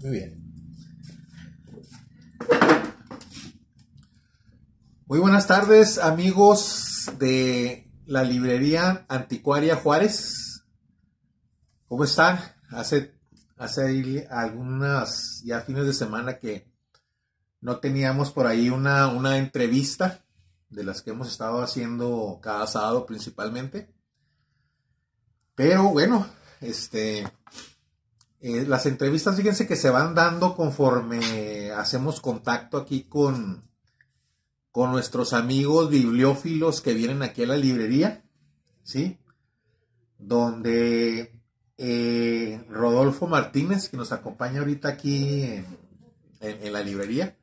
Muy bien. Muy buenas tardes, amigos de la librería Anticuaria Juárez. ¿Cómo están? Hace ahí algunas ya fines de semana que no teníamos por ahí una entrevista de las que hemos estado haciendo cada sábado principalmente. Pero bueno, las entrevistas, fíjense que se van dando conforme hacemos contacto aquí con nuestros amigos bibliófilos que vienen aquí a la librería, ¿sí? Donde Rodolfo Martínez, que nos acompaña ahorita aquí en la librería,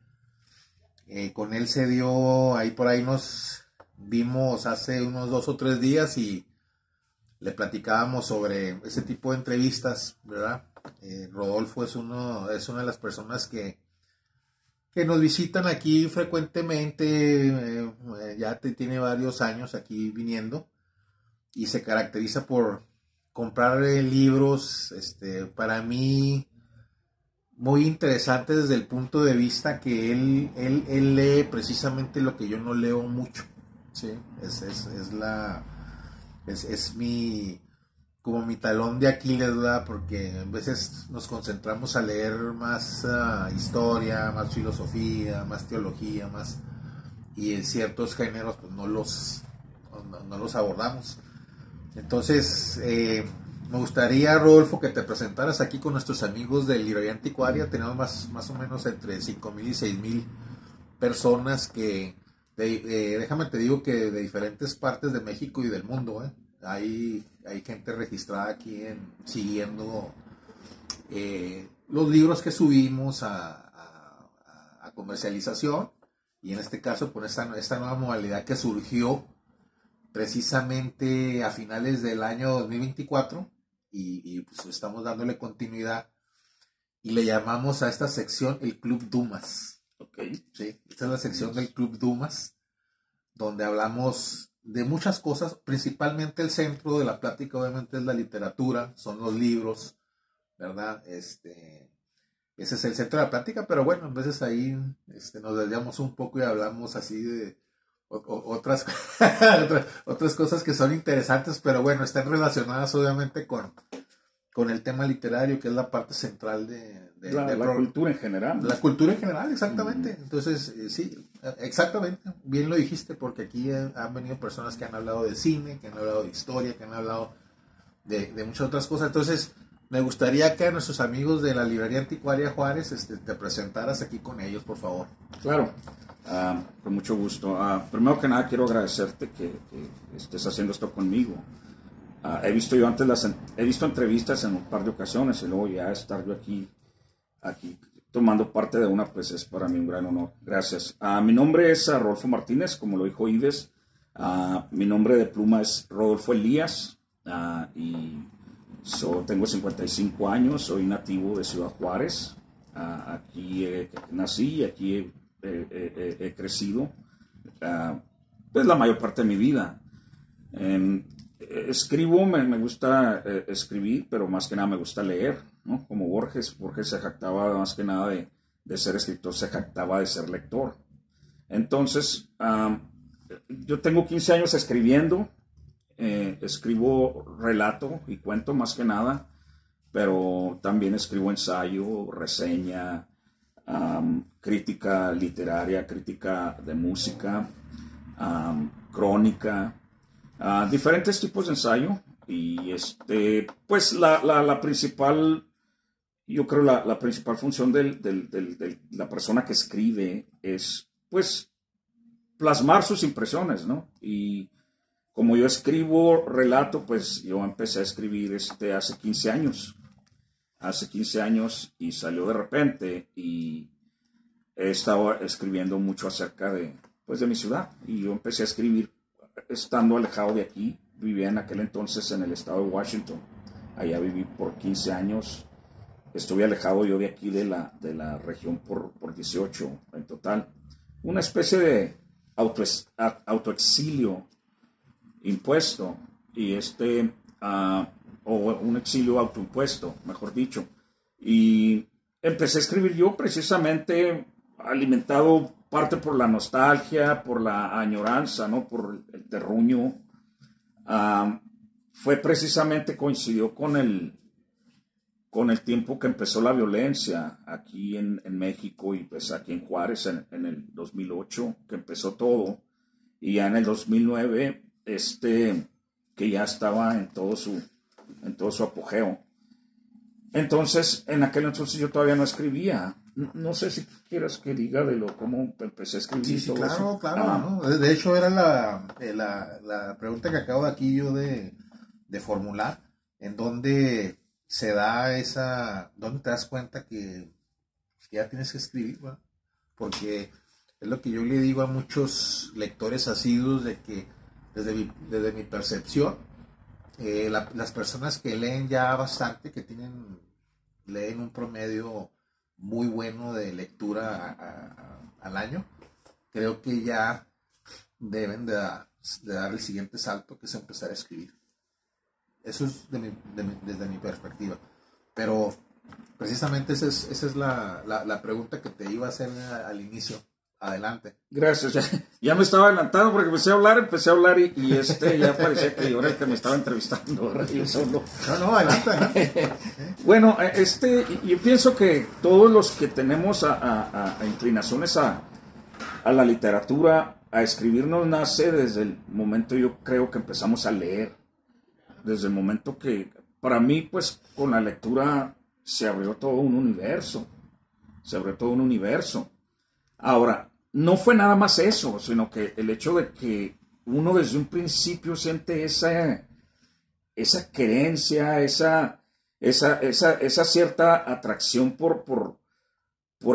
con él se dio, ahí por ahí nos vimos hace unos 2 o 3 días y le platicábamos sobre ese tipo de entrevistas, ¿verdad? Rodolfo es una de las personas que nos visitan aquí frecuentemente, ya tiene varios años aquí viniendo y se caracteriza por comprar libros, para mí muy interesantes desde el punto de vista que él lee precisamente lo que yo no leo mucho, ¿sí? Es como mi talón de Aquiles, ¿verdad? Porque a veces nos concentramos a leer más historia, más filosofía, más teología, y en ciertos géneros pues no los abordamos. Entonces, me gustaría, Rodolfo, que te presentaras aquí con nuestros amigos de Librería Anticuaria. Tenemos más o menos entre 5,000 y 6,000 personas que, déjame te digo que de diferentes partes de México y del mundo, hay gente registrada aquí siguiendo los libros que subimos a comercialización, y en este caso por esta nueva modalidad que surgió precisamente a finales del año 2024 y pues estamos dándole continuidad y le llamamos a esta sección el Club Dumas. Okay. Sí, esta es la sección del Club Dumas, donde hablamos de muchas cosas, principalmente el centro de la plática obviamente es la literatura, son los libros, ¿verdad? Ese es el centro de la plática, pero bueno, a veces ahí nos desviamos un poco y hablamos así de otras cosas que son interesantes, pero bueno, están relacionadas obviamente con el tema literario, que es la parte central de la cultura en general. La cultura en general, exactamente. Entonces, sí, exactamente, bien lo dijiste, porque aquí han venido personas que han hablado de cine, que han hablado de historia, que han hablado de muchas otras cosas. Entonces, me gustaría que a nuestros amigos de la Librería Anticuaria Juárez te presentaras aquí con ellos, por favor. Claro, con mucho gusto. Primero que nada, quiero agradecerte que estés haciendo esto conmigo. He visto entrevistas en un par de ocasiones y luego ya estar yo aquí tomando parte de una, pues es para mí un gran honor. Gracias. Mi nombre es Rodolfo Martínez, como lo dijo Ives. Mi nombre de pluma es Rodolfo Elías y tengo 55 años, soy nativo de Ciudad Juárez. Aquí nací y aquí he crecido pues la mayor parte de mi vida. Escribo, me gusta escribir, pero más que nada me gusta leer, ¿no? Como Borges se jactaba más que nada de ser escritor, se jactaba de ser lector. Entonces, yo tengo 15 años escribiendo, escribo relato y cuento más que nada, pero también escribo ensayo, reseña, crítica literaria, crítica de música, crónica, diferentes tipos de ensayo. Y pues la principal, yo creo la principal función de la persona que escribe es pues plasmar sus impresiones, ¿no? Y como yo escribo relato, pues yo empecé a escribir hace 15 años. Hace 15 años y salió de repente y he estado escribiendo mucho acerca de mi ciudad. Y yo empecé a escribir estando alejado de aquí. Vivía en aquel entonces en el estado de Washington. Allá viví por 15 años. Estuve alejado yo de aquí de la región por 18 en total. Una especie de autoexilio impuesto y o un exilio autoimpuesto, mejor dicho. Y empecé a escribir yo precisamente alimentado parte por la nostalgia, por la añoranza, ¿no? Por el terruño. Fue precisamente, coincidió con el tiempo que empezó la violencia aquí en México y pues aquí en Juárez en el 2008, que empezó todo. Y ya en el 2009, que ya estaba en todo su apogeo. Entonces, en aquel entonces yo todavía no escribía. No sé si quieras que diga cómo empecé a escribir. Sí, claro, claro. ¿No? De hecho, era la pregunta que acabo aquí yo de formular, en donde se da donde te das cuenta que ya tienes que escribir, ¿verdad? Porque es lo que yo le digo a muchos lectores asiduos, de que desde mi percepción, las personas que leen ya bastante, que leen un promedio muy bueno de lectura al año, creo que ya deben de dar el siguiente salto, que es empezar a escribir. Eso es desde mi perspectiva. Pero precisamente esa es la pregunta que te iba a hacer al inicio. Adelante. Gracias. Ya me estaba adelantando porque empecé a hablar y ya parecía que yo era el que me estaba entrevistando, ¿verdad? Yo solo. No, adelante. Bueno, yo pienso que todos los que tenemos a inclinaciones a la literatura, a escribir, nos nace desde el momento, yo creo, que empezamos a leer. Desde el momento que, para mí, pues, con la lectura se abrió todo un universo. Ahora, no fue nada más eso, sino que el hecho de que uno desde un principio siente esa querencia, esa cierta atracción por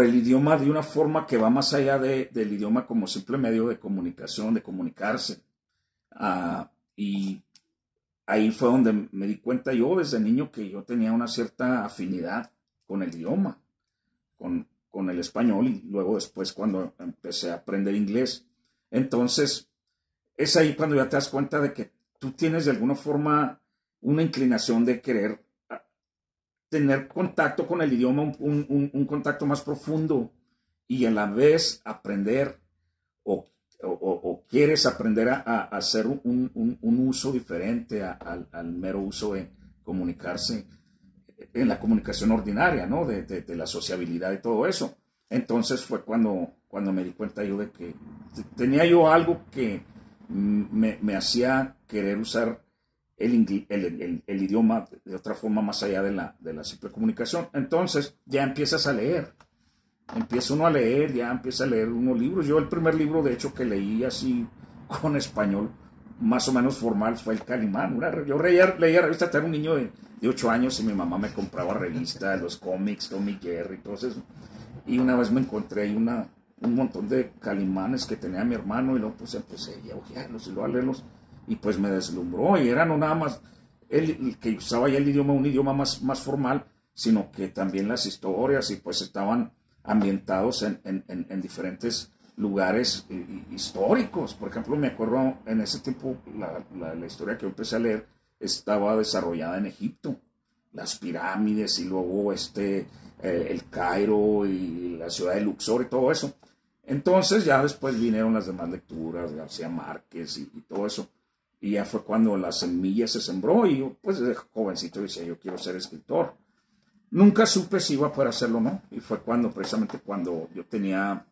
el idioma de una forma que va más allá del idioma como simple medio de comunicación, de comunicarse. Y ahí fue donde me di cuenta yo desde niño que yo tenía una cierta afinidad con el idioma, con el español, y luego después cuando empecé a aprender inglés. Entonces, es ahí cuando ya te das cuenta de que tú tienes de alguna forma una inclinación de querer tener contacto con el idioma, un contacto más profundo, y a la vez aprender o quieres aprender a hacer un uso diferente al mero uso de comunicarse en la comunicación ordinaria, ¿no? De la sociabilidad y todo eso. Entonces fue cuando me di cuenta yo de que tenía yo algo que me hacía querer usar el idioma de otra forma más allá de la simple comunicación. Entonces ya empiezas a leer. Empieza uno a leer, ya empieza a leer unos libros. Yo el primer libro, de hecho, que leí así con español más o menos formal fue El Calimán. Yo leía revistas, era un niño de 8 años y mi mamá me compraba revistas, los cómics, Tom y Jerry y todo eso. Y una vez me encontré ahí un montón de Calimanes que tenía mi hermano, y luego pues empecé a ojearlos y luego a leerlos, y pues me deslumbró. Y era no nada más el que usaba ya el idioma, un idioma más formal, sino que también las historias, y pues estaban ambientados en diferentes lugares históricos. Por ejemplo, me acuerdo en ese tiempo la historia que yo empecé a leer estaba desarrollada en Egipto, las pirámides, y luego el Cairo y la ciudad de Luxor y todo eso. Entonces ya después vinieron las demás lecturas, García Márquez y todo eso, y ya fue cuando la semilla se sembró, y yo pues desde jovencito decía, yo quiero ser escritor. Nunca supe si iba a poder hacerlo o no, y fue precisamente cuando yo tenía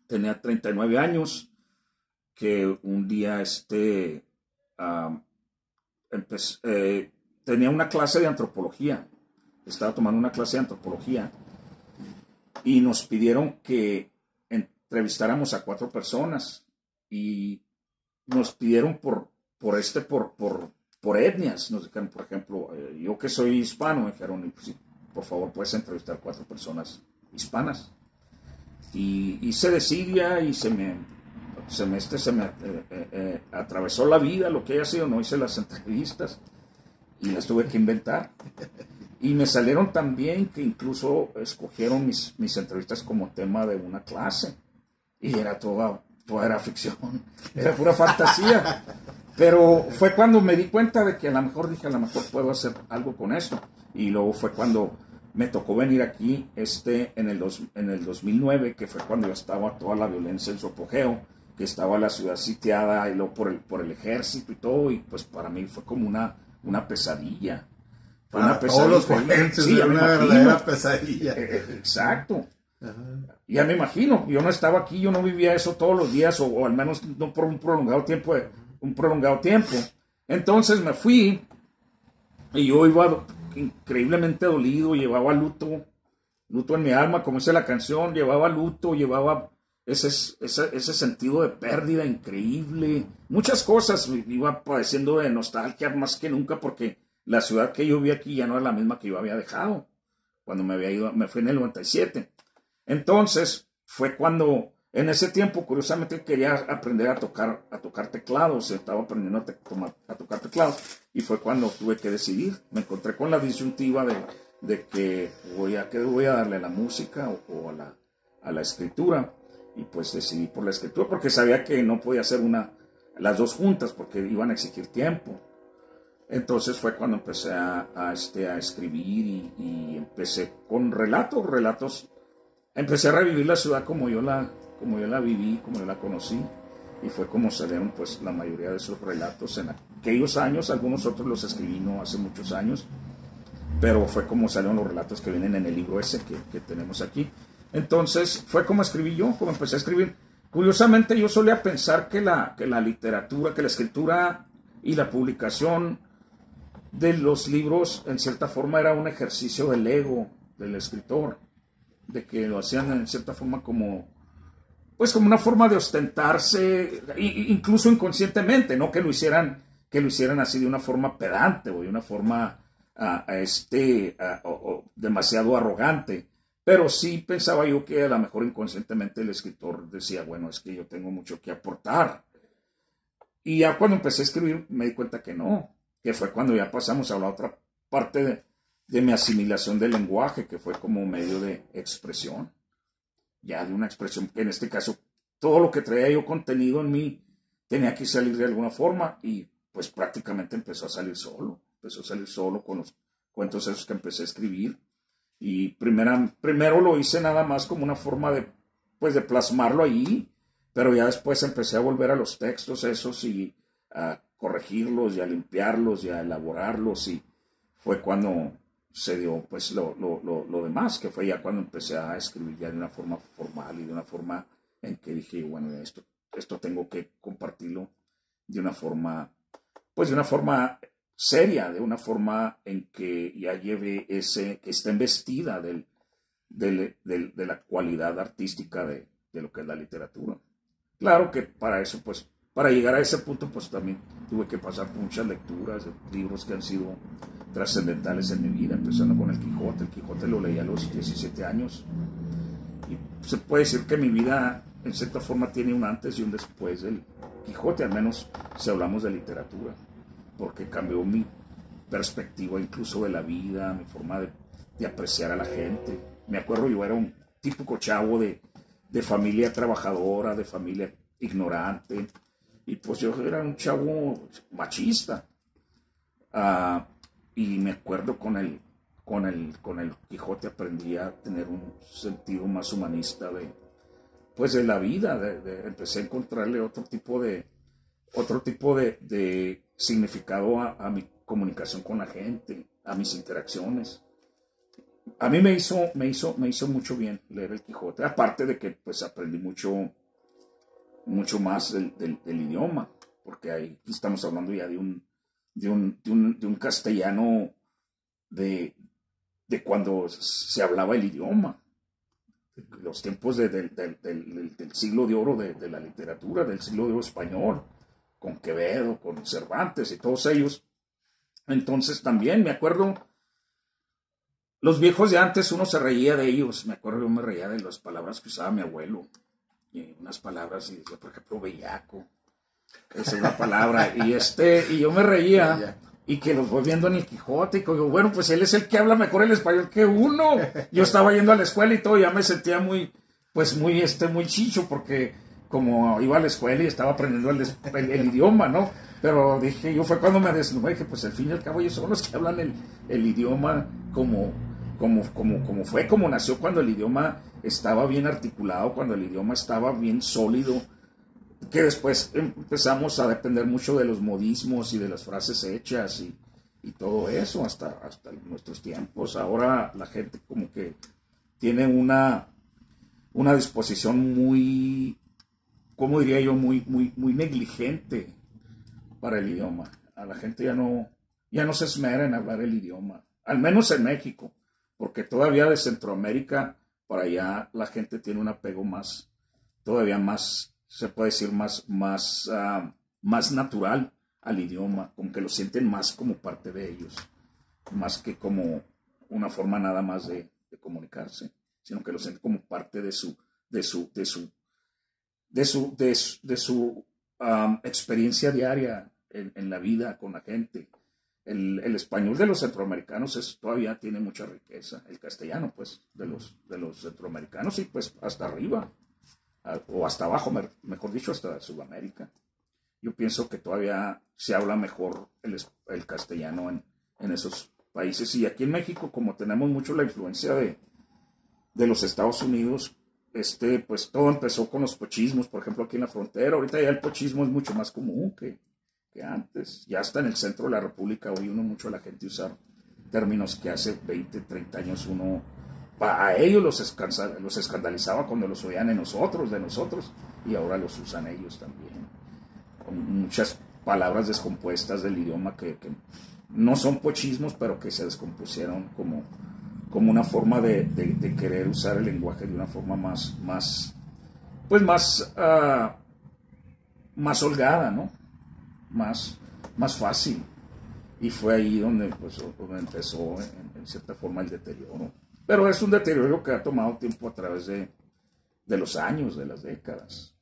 39 años, que un día tenía una clase de antropología. Estaba tomando una clase de antropología y nos pidieron que entrevistáramos a 4 personas, y nos pidieron por etnias. Nos dijeron, por ejemplo, yo que soy hispano, me dijeron, pues, por favor, puedes entrevistar 4 personas hispanas. Y se decidía, y se me atravesó la vida, lo que haya sido. No hice las entrevistas y las tuve que inventar. Y me salieron tan bien que incluso escogieron mis entrevistas como tema de una clase. Y era toda era ficción, era pura fantasía. Pero fue cuando me di cuenta de que a lo mejor puedo hacer algo con esto. Y luego fue cuando me tocó venir aquí en el 2009, que fue cuando estaba toda la violencia en su apogeo, que estaba la ciudad sitiada y luego por el ejército y todo, y pues para mí fue como una pesadilla. Fue Para una pesadilla. todos los forenses, Sí, ya me una imagino. verdadera pesadilla. Exacto. Ajá. Ya me imagino, yo no estaba aquí, yo no vivía eso todos los días, o al menos no por un prolongado tiempo. Entonces me fui y yo iba increíblemente dolido, llevaba luto en mi alma, como dice la canción, llevaba luto, llevaba ese sentido de pérdida increíble, muchas cosas, iba padeciendo de nostalgia más que nunca, porque la ciudad que yo vi aquí ya no era la misma que yo había dejado cuando me fui en el 97. Entonces fue cuando, en ese tiempo, curiosamente quería aprender a tocar teclados, estaba aprendiendo a tocar teclados, y fue cuando tuve que decidir. Me encontré con la disyuntiva de que ¿qué voy a darle a la música o a la escritura? Y pues decidí por la escritura, porque sabía que no podía hacer las dos juntas, porque iban a exigir tiempo. Entonces fue cuando empecé a escribir y empecé con relatos. Empecé a revivir la ciudad como yo la viví, como yo la conocí, y fue como salieron pues la mayoría de esos relatos en aquellos años. Algunos otros los escribí no hace muchos años, pero fue como salieron los relatos que vienen en el libro ese que tenemos aquí. Entonces fue como escribí yo, como empecé a escribir. Curiosamente yo solía pensar que la literatura, que la escritura y la publicación de los libros en cierta forma era un ejercicio del ego del escritor, de que lo hacían en cierta forma como una forma de ostentarse, incluso inconscientemente, no que lo hicieran así de una forma pedante o de una forma demasiado arrogante, pero sí pensaba yo que a lo mejor inconscientemente el escritor decía, bueno, es que yo tengo mucho que aportar. Y ya cuando empecé a escribir me di cuenta que no, que fue cuando ya pasamos a la otra parte de mi asimilación del lenguaje, que fue como medio de expresión, ya de una expresión que en este caso todo lo que traía yo contenido en mí tenía que salir de alguna forma, y pues prácticamente empezó a salir solo con los cuentos esos que empecé a escribir. Y primero lo hice nada más como una forma de plasmarlo allí, pero ya después empecé a volver a los textos esos y a corregirlos y a limpiarlos y a elaborarlos, y fue cuando se dio pues lo demás, que fue ya cuando empecé a escribir ya de una forma formal y de una forma en que dije, bueno, esto tengo que compartirlo de una forma seria, de una forma en que ya lleve que está embestida de la cualidad artística de lo que es la literatura. Claro que para eso, pues, para llegar a ese punto, pues también tuve que pasar por muchas lecturas de libros que han sido trascendentales en mi vida, empezando con El Quijote. El Quijote lo leí a los 17 años. Y se puede decir que mi vida, en cierta forma, tiene un antes y un después del Quijote, al menos si hablamos de literatura, porque cambió mi perspectiva incluso de la vida, mi forma de apreciar a la gente. Me acuerdo, yo era un típico chavo de familia trabajadora, de familia ignorante, y pues yo era un chavo machista. Y me acuerdo con el Quijote aprendí a tener un sentido más humanista de la vida, empecé a encontrarle otro tipo de significado a mi comunicación con la gente, a mis interacciones. A mí me hizo mucho bien leer El Quijote, aparte de que pues aprendí mucho más del idioma, porque ahí estamos hablando ya de un castellano de cuando se hablaba el idioma, los tiempos del siglo de oro de la literatura, del siglo de oro español, con Quevedo, con Cervantes y todos ellos. Entonces también me acuerdo, los viejos de antes uno se reía de ellos. Me acuerdo, yo me reía de las palabras que usaba mi abuelo, y unas palabras, y decía, por ejemplo, bellaco, esa es una palabra, y yo me reía, y que los voy viendo en El Quijote, y digo, bueno, pues él es el que habla mejor el español que uno. Yo estaba yendo a la escuela y todo, ya me sentía muy chicho, porque como iba a la escuela y estaba aprendiendo el idioma, ¿no? Pero dije, yo fue cuando me desnudé, dije, pues al fin y al cabo ellos son los que hablan el idioma como como nació, cuando el idioma estaba bien articulado, cuando el idioma estaba bien sólido, que después empezamos a depender mucho de los modismos y de las frases hechas y todo eso hasta nuestros tiempos. Ahora la gente como que tiene una disposición muy, ¿cómo diría yo? Muy negligente para el idioma. A la gente ya no se esmera en hablar el idioma, al menos en México, porque todavía de Centroamérica para allá la gente tiene un apego todavía más, se puede decir, más natural al idioma, como que lo sienten más como parte de ellos, más que como una forma nada más de comunicarse, sino que lo sienten como parte de su experiencia diaria en la vida con la gente. El español de los centroamericanos todavía tiene mucha riqueza. El castellano, pues, de los centroamericanos, y pues hasta arriba, o hasta abajo, mejor dicho, hasta Sudamérica. Yo pienso que todavía se habla mejor el castellano en esos países. Y aquí en México, como tenemos mucho la influencia de los Estados Unidos, pues todo empezó con los pochismos, por ejemplo, aquí en la frontera. Ahorita ya el pochismo es mucho más común que antes. Ya está en el centro de la República, oí uno mucho a la gente usar términos que hace 20, 30 años a ellos los escandalizaba cuando los oían de nosotros, y ahora los usan ellos también. Con muchas palabras descompuestas del idioma que no son pochismos, pero que se descompusieron como una forma de querer usar el lenguaje de una forma más holgada, ¿no? Más fácil. Y fue ahí donde empezó en cierta forma el deterioro. Pero es un deterioro que ha tomado tiempo a través de los años, de las décadas.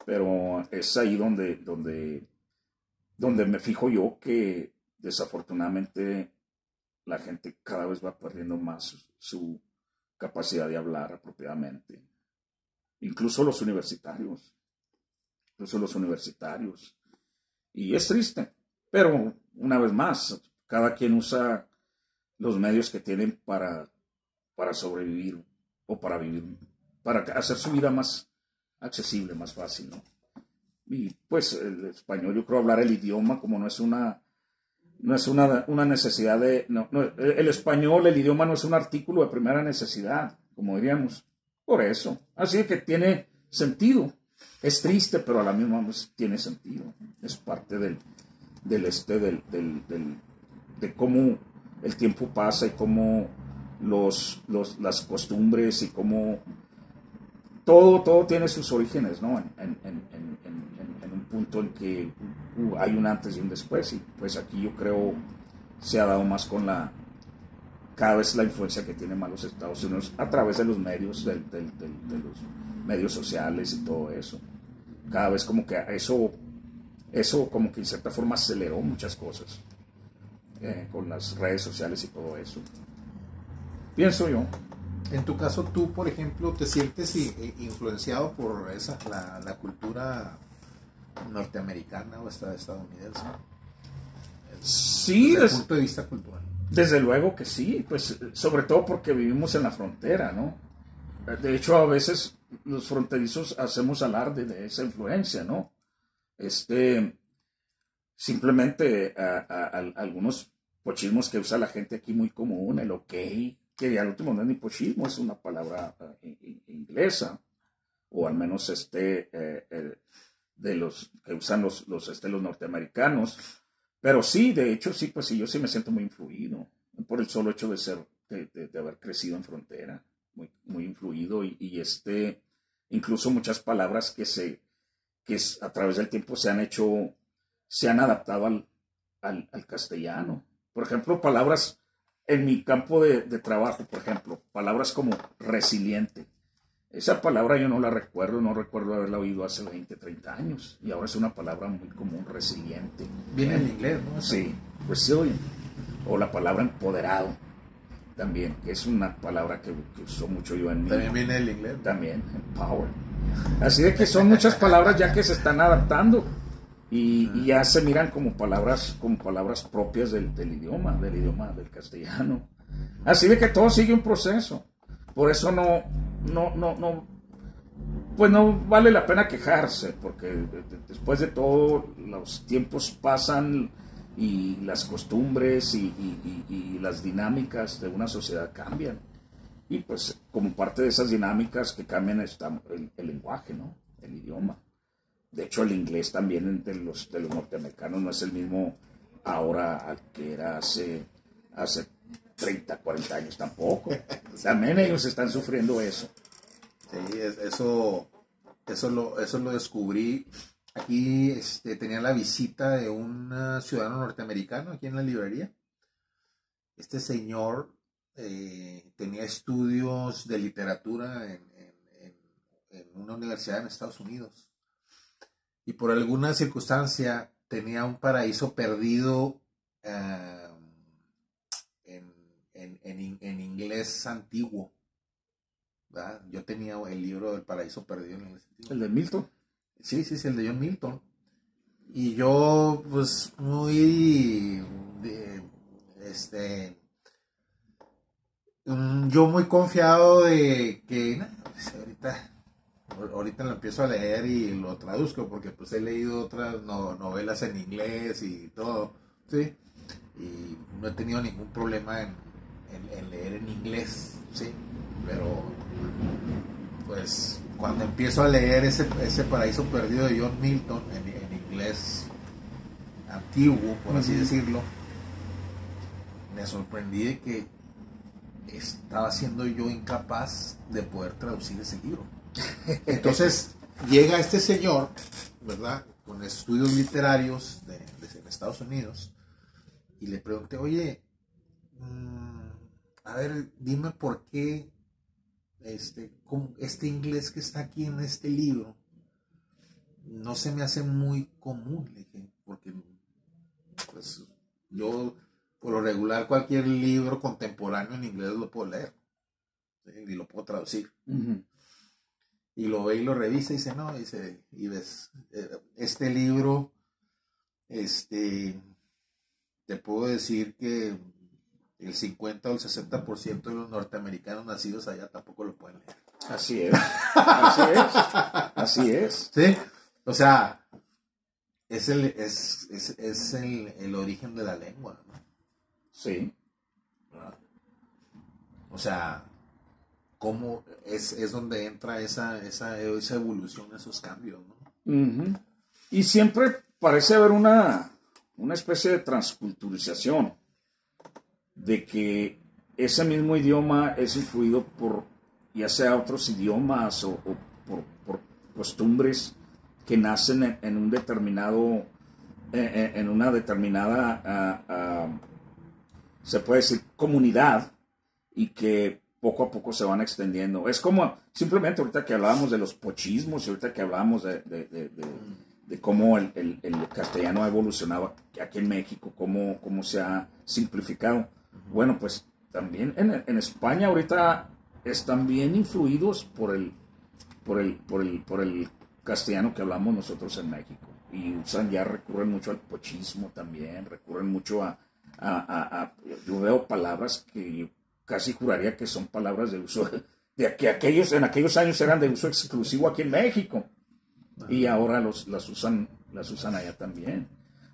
Pero es ahí donde me fijo yo que desafortunadamente la gente cada vez va perdiendo más su capacidad de hablar apropiadamente. Incluso los universitarios. Y es triste. Pero, una vez más, cada quien usa los medios que tienen para sobrevivir o para vivir, para hacer su vida más accesible, más fácil, ¿no? Y pues el español, yo creo, hablar el idioma como no es una necesidad el español, el idioma no es un artículo de primera necesidad, como diríamos. Por eso. Así que tiene sentido. Es triste, pero a la misma vez tiene sentido. Es parte de cómo el tiempo pasa y cómo las costumbres y cómo todo tiene sus orígenes, ¿no? En un punto en que hay un antes y un después, y pues aquí yo creo se ha dado más con cada vez la influencia que tienen más los Estados Unidos a través de los medios, de los medios sociales y todo eso. Cada vez como que eso como que en cierta forma aceleró muchas cosas con las redes sociales y todo eso. Pienso yo. En tu caso, tú, por ejemplo, ¿te sientes influenciado por la cultura norteamericana o estadounidense? Sí, desde el punto de vista cultural. Desde luego que sí, pues sobre todo porque vivimos en la frontera, ¿no? De hecho, a veces los fronterizos hacemos alarde de esa influencia, ¿no? Simplemente algunos pochismos que usa la gente aquí muy común, el ok, que al último no es ni pochismo, es una palabra inglesa, o al menos de los que usan los norteamericanos. Pero sí, de hecho, sí, pues sí, yo sí me siento muy influido por el solo hecho de haber crecido en frontera, muy influido, y incluso muchas palabras que a través del tiempo se han adaptado al castellano. Por ejemplo, palabras en mi campo de trabajo, por ejemplo, palabras como resiliente. Esa palabra yo no recuerdo haberla oído hace 20, 30 años, y ahora es una palabra muy común, resiliente. Viene en inglés, ¿no? Sí, resilient. O la palabra empoderado, también, que es una palabra que uso mucho yo en mi... También viene del inglés. También, empower. Así de que son muchas palabras ya que se están adaptando y ya se miran como palabras propias del idioma del castellano. Así de que todo sigue un proceso. Por eso pues no vale la pena quejarse, porque después de todo los tiempos pasan y las costumbres y las dinámicas de una sociedad cambian. Y pues como parte de esas dinámicas que cambian está el lenguaje, ¿no? El idioma. De hecho, el inglés también de los norteamericanos no es el mismo ahora al que era hace 30, 40 años tampoco. También ellos están sufriendo eso. Sí, eso lo descubrí. Aquí tenía la visita de un ciudadano norteamericano aquí en la librería. Este señor tenía estudios de literatura en una universidad en Estados Unidos. Y por alguna circunstancia tenía un paraíso perdido en inglés antiguo. ¿Verdad? Yo tenía el libro del paraíso perdido en inglés antiguo. ¿El de Milton? Sí, el de John Milton. Y yo, pues, yo muy confiado de que pues, ahorita lo empiezo a leer y lo traduzco, porque pues he leído otras novelas en inglés y todo, ¿sí? Y no he tenido ningún problema en leer en inglés, ¿sí? Pero pues cuando empiezo a leer ese paraíso perdido de John Milton en inglés antiguo, por así decirlo, me sorprendí de que estaba siendo yo incapaz de poder traducir ese libro. Entonces llega este señor, ¿verdad?, con estudios literarios de Estados Unidos, y le pregunté, oye, a ver, dime por qué este inglés que está aquí en este libro no se me hace muy común. Le dije, porque pues yo por lo regular cualquier libro contemporáneo en inglés lo puedo leer, ¿sí? Y lo puedo traducir. Y lo ve y lo revisa y dice, no, y ves, este libro, te puedo decir que el 50 o el 60% de los norteamericanos nacidos allá tampoco lo pueden leer. Así es, así es, así es. Sí, o sea, es el origen de la lengua, ¿no? Sí. ¿Verdad? O sea, cómo es donde entra esa evolución, esos cambios, ¿no? Y siempre parece haber una especie de transculturización, de que ese mismo idioma es influido por ya sea otros idiomas o por costumbres que nacen en un determinado, en una determinada, se puede decir, comunidad, y que poco a poco se van extendiendo. Es como simplemente ahorita que hablábamos de los pochismos y ahorita que hablábamos de cómo el castellano ha evolucionado aquí en México, cómo se ha simplificado. Bueno, pues también en España ahorita están bien influidos por el castellano que hablamos nosotros en México. Y recurren mucho al pochismo también, recurren mucho yo veo palabras que yo casi juraría que son palabras de uso, en aquellos años eran de uso exclusivo aquí en México. Y ahora las usan allá también.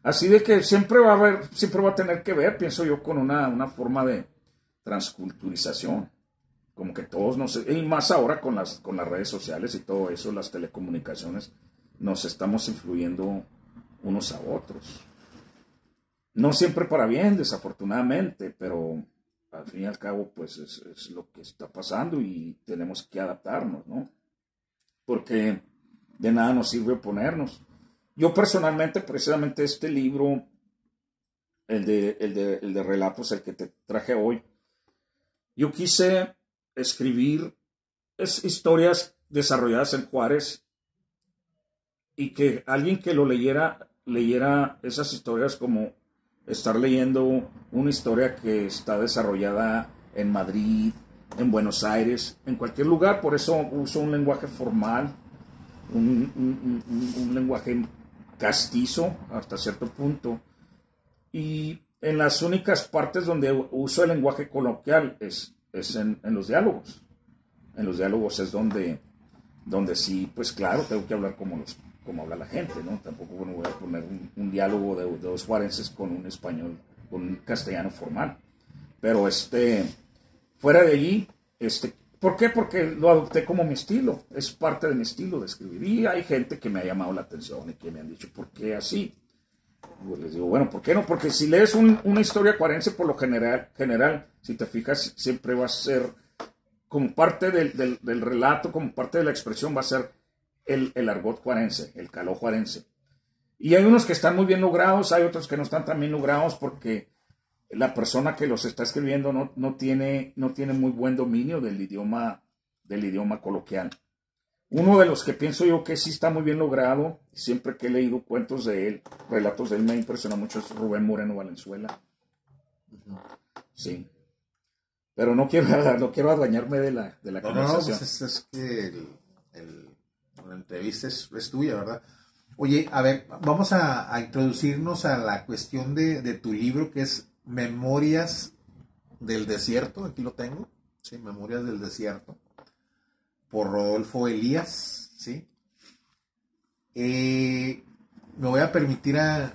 Así de que siempre va a tener que ver, pienso yo, con una forma de transculturización. Como que todos y más ahora con las redes sociales y todo eso, las telecomunicaciones, nos estamos influyendo unos a otros. No siempre para bien, desafortunadamente, pero al fin y al cabo, pues es lo que está pasando y tenemos que adaptarnos, ¿no? Porque de nada nos sirve oponernos. Yo personalmente, precisamente este libro, el de relatos, el que te traje hoy, yo quise escribir historias desarrolladas en Juárez y que alguien que lo leyera esas historias como estar leyendo una historia que está desarrollada en Madrid, en Buenos Aires, en cualquier lugar. Por eso uso un lenguaje formal, un lenguaje castizo hasta cierto punto. Y en las únicas partes donde uso el lenguaje coloquial es en los diálogos. En los diálogos es donde sí, pues claro, tengo que hablar como habla la gente, ¿no? Tampoco bueno, voy a poner un diálogo de dos juarenses con un español, con un castellano formal. Pero fuera de allí, ¿por qué? Porque lo adopté como mi estilo, es parte de mi estilo de escribir. Y hay gente que me ha llamado la atención y que me han dicho, ¿por qué así? Pues les digo, bueno, ¿por qué no? Porque si lees una historia cuarense, por lo general, si te fijas, siempre va a ser, como parte del relato, como parte de la expresión, va a ser el argot juarense, el caló juarense. Y hay unos que están muy bien logrados, hay otros que no están tan bien logrados porque la persona que los está escribiendo no tiene muy buen dominio del idioma coloquial. Uno de los que pienso yo que sí está muy bien logrado, siempre que he leído cuentos de él, relatos de él, me impresiona mucho, es Rubén Moreno Valenzuela. Sí. Pero no quiero adueñarme de la conversación. No, pues es que la entrevista es tuya, ¿verdad? Oye, a ver, vamos a introducirnos a la cuestión de tu libro, que es Memorias del Desierto. Aquí lo tengo, sí, Memorias del Desierto, por Rodolfo Elías, ¿sí? Me voy a permitir a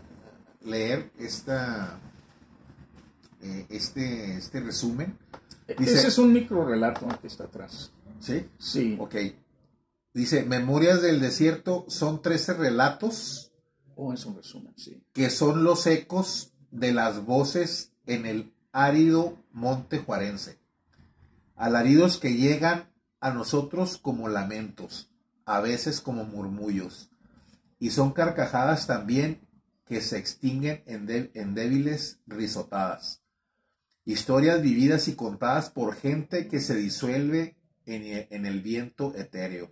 leer este resumen. Dice, ese es un micro relato que está atrás. ¿Sí? Sí. Ok. Dice, Memorias del Desierto son 13 relatos. Es un resumen, sí. Que son los ecos de las voces en el árido monte juarense. Alaridos que llegan a nosotros como lamentos, a veces como murmullos. Y son carcajadas también que se extinguen en débiles risotadas. Historias vividas y contadas por gente que se disuelve en el viento etéreo.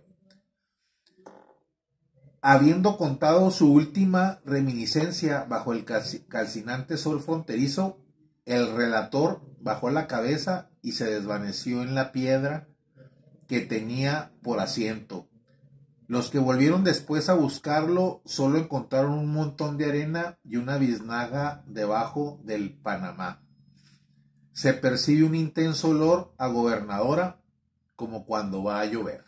Habiendo contado su última reminiscencia bajo el calcinante sol fronterizo, el relator bajó la cabeza y se desvaneció en la piedra que tenía por asiento. Los que volvieron después a buscarlo solo encontraron un montón de arena y una biznaga debajo del Panamá. Se percibe un intenso olor a gobernadora, como cuando va a llover.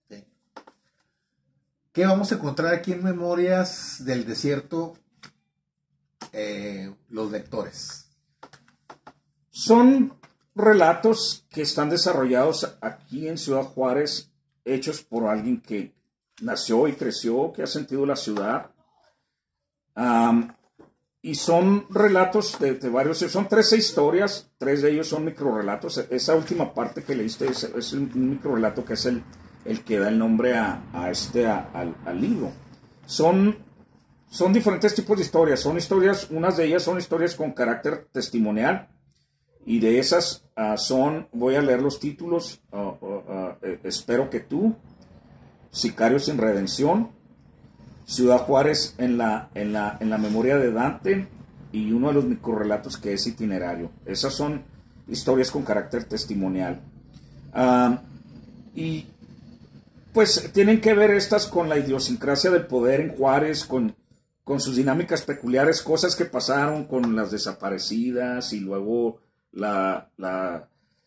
¿Sí? ¿Qué vamos a encontrar aquí en Memorias del Desierto, los lectores? Son relatos que están desarrollados aquí en Ciudad Juárez, hechos por alguien que nació y creció, que ha sentido la ciudad. Y son relatos de varios, son 13 historias, 3 de ellos son microrelatos. Esa última parte que leíste es un microrelato que es el que da el nombre al libro. Son diferentes tipos de historias. Son historias, unas de ellas son historias con carácter testimonial. Y de esas voy a leer los títulos, Espero que tú, Sicario sin redención, Ciudad Juárez en la memoria de Dante y uno de los microrelatos que es Itinerario. Esas son historias con carácter testimonial. Y pues tienen que ver estas con la idiosincrasia del poder en Juárez, con sus dinámicas peculiares, cosas que pasaron con las desaparecidas y luego la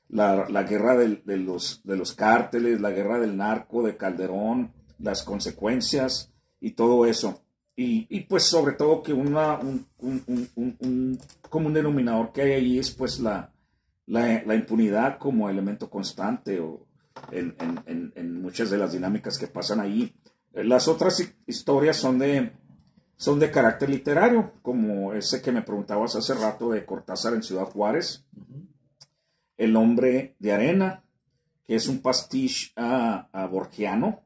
guerra de los cárteles, la guerra del narco, de Calderón, las consecuencias y todo eso. Y pues sobre todo que un común denominador que hay ahí es pues la impunidad como elemento constante en muchas de las dinámicas que pasan ahí. Las otras historias son de carácter literario, como ese que me preguntabas hace rato de Cortázar en Ciudad Juárez. El hombre de arena, que es un pastiche a borgiano,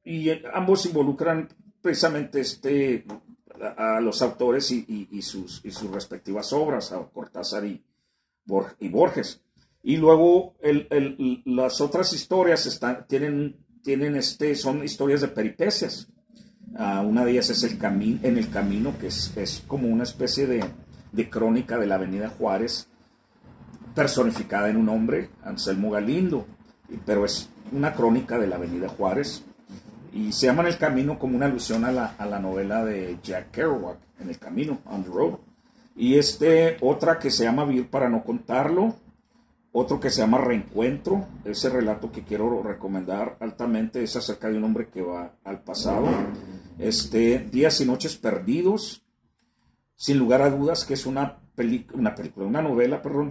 y ambos involucran precisamente a los autores y sus respectivas obras, a Cortázar y Borges. Y luego las otras historias son historias de peripecias. Una de ellas es En el Camino, que es como una especie de crónica de la Avenida Juárez, personificada en un hombre, Anselmo Galindo, pero es una crónica de la Avenida Juárez. Y se llama En el Camino como una alusión a la novela de Jack Kerouac, En el Camino, On the Road. Y otra que se llama Vivir para no contarlo, otro que se llama Reencuentro, ese relato que quiero recomendar altamente es acerca de un hombre que va al pasado. Días y Noches Perdidos, sin lugar a dudas que es una novela, perdón,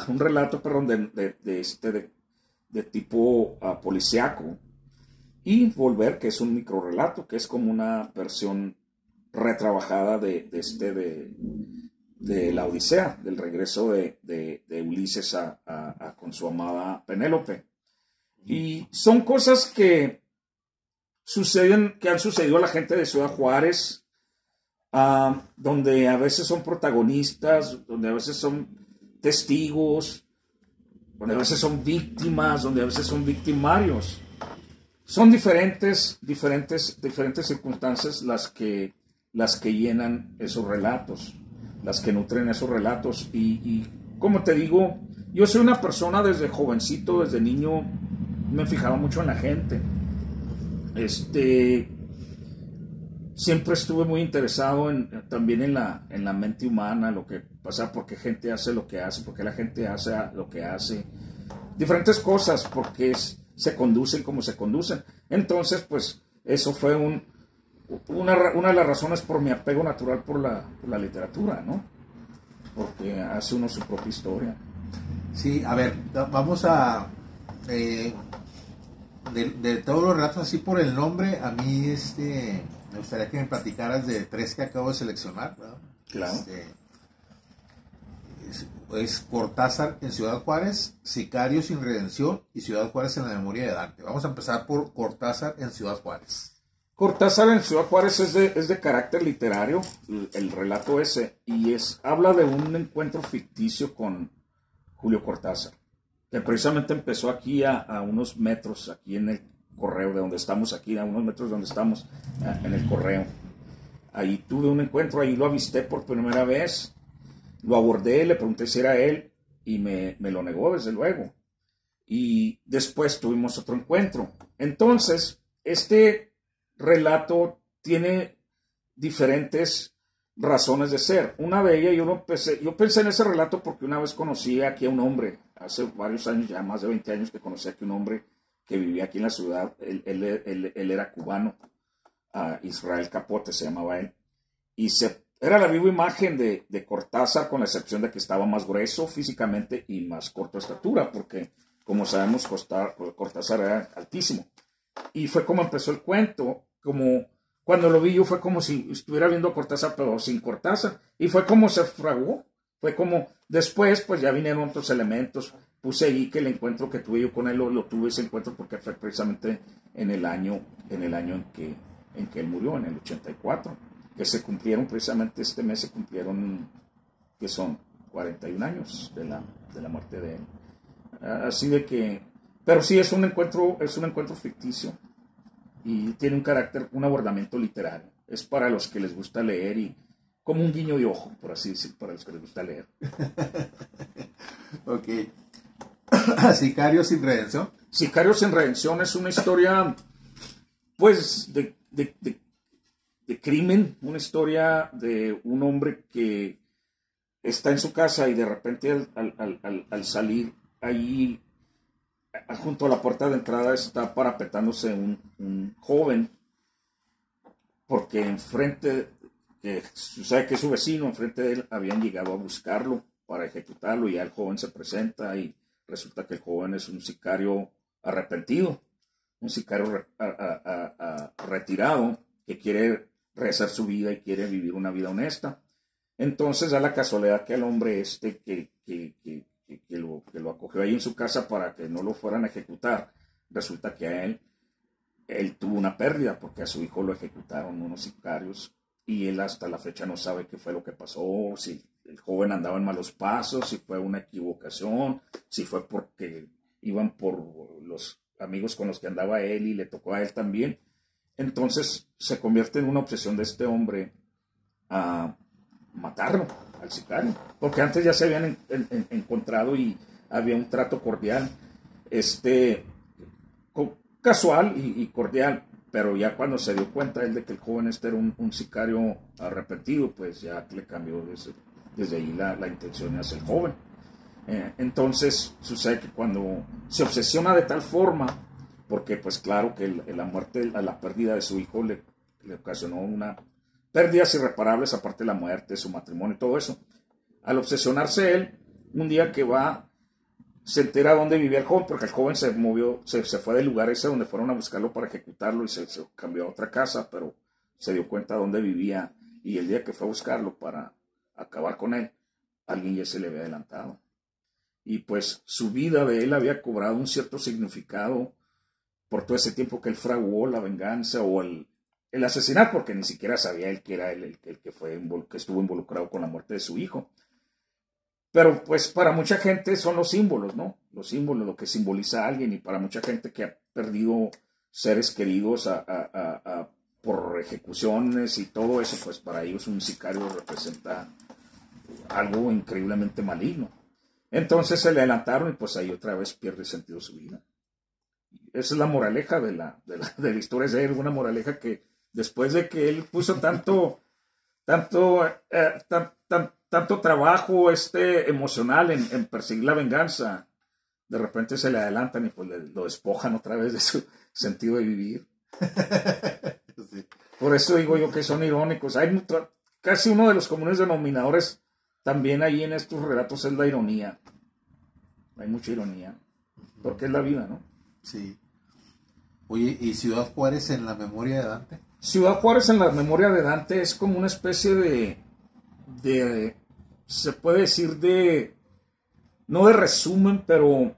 un relato, perdón, de tipo policíaco. Y Volver, que es un microrelato, que es como una versión retrabajada de la Odisea, del regreso de Ulises con su amada Penélope. Y son cosas que han sucedido a la gente de Ciudad Juárez, donde a veces son protagonistas, donde a veces son testigos, donde a veces son víctimas, donde a veces son victimarios. Son diferentes circunstancias las que llenan esos relatos, las que nutren esos relatos. Y como te digo, yo soy una persona desde jovencito, desde niño, me fijaba mucho en la gente. Siempre estuve muy interesado también en la mente humana, lo que pasa, por qué gente hace lo que hace, por qué la gente hace lo que hace. Diferentes cosas, porque se conducen como se conducen. Entonces, pues, eso fue una de las razones por mi apego natural por la literatura, ¿no? Porque hace uno su propia historia. Sí, a ver, vamos a... de todos los relatos, así por el nombre, a mí me gustaría que me platicaras de 3 que acabo de seleccionar, ¿verdad? Claro. Es Cortázar en Ciudad Juárez, Sicario sin redención y Ciudad Juárez en la memoria de Dante. Vamos a empezar por Cortázar en Ciudad Juárez. Cortázar en Ciudad Juárez es de carácter literario, el relato ese, y habla de un encuentro ficticio con Julio Cortázar, que precisamente empezó aquí a unos metros, aquí en el Correo, de donde estamos aquí, a unos metros de donde estamos, en el Correo. Ahí tuve un encuentro, ahí lo avisté por primera vez, lo abordé, le pregunté si era él, y me lo negó, desde luego. Y después tuvimos otro encuentro. Entonces, este relato tiene diferentes razones de ser. Una de ellas, yo pensé en ese relato porque una vez conocí aquí a un hombre, hace varios años, ya más de 20 años que conocí aquí a un hombre que vivía aquí en la ciudad. Él era cubano, Israel Capote se llamaba él, y era la viva imagen de Cortázar, con la excepción de que estaba más grueso físicamente y más corto de estatura, porque como sabemos Cortázar era altísimo. Y fue como empezó el cuento, como cuando lo vi yo fue como si estuviera viendo a Cortázar pero sin Cortázar, y fue como se fraguó, fue como después pues ya vinieron otros elementos. Puse ahí que el encuentro que tuve yo con él lo tuve ese encuentro porque fue precisamente en el año en que él murió, en el 84, que se cumplieron precisamente este mes, se cumplieron, que son 41 años de la muerte de él. Así de que, pero sí es un encuentro ficticio y tiene un carácter, un abordamiento literario. Es para los que les gusta leer y como un guiño de ojo, por así decir, para los que les gusta leer. Ok. Sicario sin redención. Sicario sin redención es una historia, pues, de crimen, una historia de un hombre que está en su casa y de repente al salir ahí, junto a la puerta de entrada, está parapetándose un joven, porque enfrente, sabe que es su vecino, enfrente de él habían llegado a buscarlo para ejecutarlo, y ya el joven se presenta y resulta que el joven es un sicario arrepentido, un sicario retirado que quiere rehacer su vida y quiere vivir una vida honesta. Entonces da la casualidad que al hombre que lo acogió ahí en su casa para que no lo fueran a ejecutar, resulta que a él tuvo una pérdida porque a su hijo lo ejecutaron unos sicarios, y él hasta la fecha no sabe qué fue lo que pasó, si el joven andaba en malos pasos, si fue una equivocación, si fue porque iban por los amigos con los que andaba él y le tocó a él también. Entonces se convierte en una obsesión de este hombre a matarlo, al sicario, porque antes ya se habían encontrado y había un trato cordial, casual y cordial, pero ya cuando se dio cuenta él de que el joven este era un sicario arrepentido, pues ya le cambió desde ahí la intención hacia el joven. Entonces sucede que cuando se obsesiona de tal forma, porque pues claro que la muerte, la pérdida de su hijo le ocasionó una pérdidas irreparables, aparte de la muerte, su matrimonio y todo eso. Al obsesionarse él, un día que va, se entera dónde vivía el joven, porque el joven se movió, se fue del lugar ese donde fueron a buscarlo para ejecutarlo y se cambió a otra casa, pero se dio cuenta dónde vivía, y el día que fue a buscarlo para acabar con él, alguien ya se le había adelantado. Y pues su vida de él había cobrado un cierto significado por todo ese tiempo que él fraguó la venganza o el asesinato, porque ni siquiera sabía él que era el que estuvo involucrado con la muerte de su hijo. Pero pues para mucha gente son los símbolos, ¿no? Los símbolos, lo que simboliza a alguien, y para mucha gente que ha perdido seres queridos por ejecuciones y todo eso, pues para ellos un sicario representa algo increíblemente maligno. Entonces se le adelantaron y pues ahí otra vez pierde sentido su vida. Esa es la moraleja de la historia. Es una moraleja que después de que él puso tanto trabajo emocional en perseguir la venganza, de repente se le adelantan y pues lo despojan otra vez de su sentido de vivir. Sí. Por eso digo yo que son irónicos. Hay casi uno de los comunes denominadores también ahí en estos relatos es la ironía. Hay mucha ironía, porque es la vida, ¿no? Sí. Oye, ¿y Ciudad Juárez en la memoria de Dante? Ciudad Juárez en la memoria de Dante es como una especie de se puede decir no de resumen, pero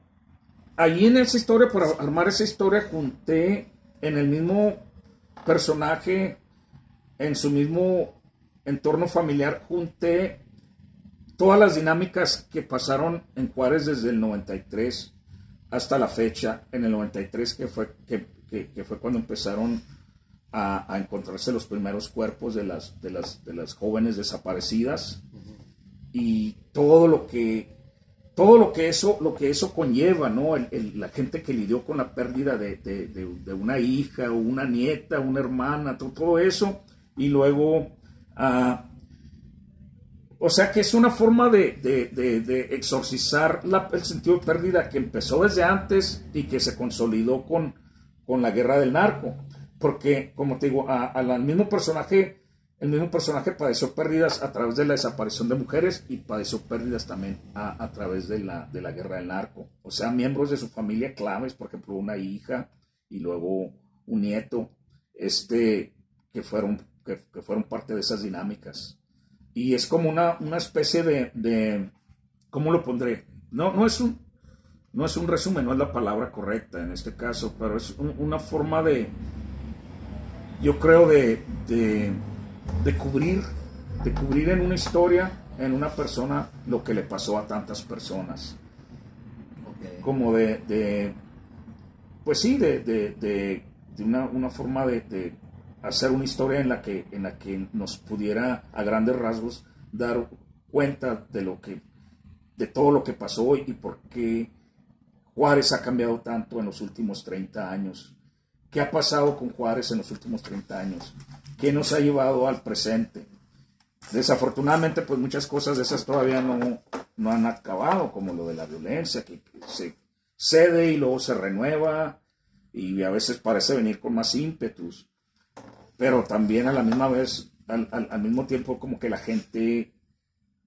ahí en esa historia, para armar esa historia, junté en el mismo personaje, en su mismo entorno familiar, junté todas las dinámicas que pasaron en Juárez desde el 93 hasta la fecha. En el 93 que fue cuando empezaron a encontrarse los primeros cuerpos de las jóvenes desaparecidas, y todo lo que eso conlleva, ¿no? La gente que lidió con la pérdida de una hija o una nieta, una hermana, todo eso, y luego o sea que es una forma de exorcizar el sentido de pérdida que empezó desde antes y que se consolidó con la guerra del narco. Porque, como te digo, el mismo personaje padeció pérdidas a través de la desaparición de mujeres, y padeció pérdidas también a través de la guerra del narco. O sea, miembros de su familia claves, por ejemplo, una hija y luego un nieto, que fueron parte de esas dinámicas. Y es como una especie de ¿cómo lo pondré? No es un resumen, no es la palabra correcta en este caso, pero es una forma yo creo de cubrir en una historia, en una persona, lo que le pasó a tantas personas. Okay. Como pues sí, de una forma de hacer una historia en la que nos pudiera a grandes rasgos dar cuenta de todo lo que pasó y por qué Juárez ha cambiado tanto en los últimos 30 años. ¿Qué ha pasado con Juárez en los últimos 30 años? ¿Qué nos ha llevado al presente? Desafortunadamente, pues muchas cosas de esas todavía no han acabado, como lo de la violencia, que se cede y luego se renueva, y a veces parece venir con más ímpetus. Pero también a la misma vez, al mismo tiempo, como que la gente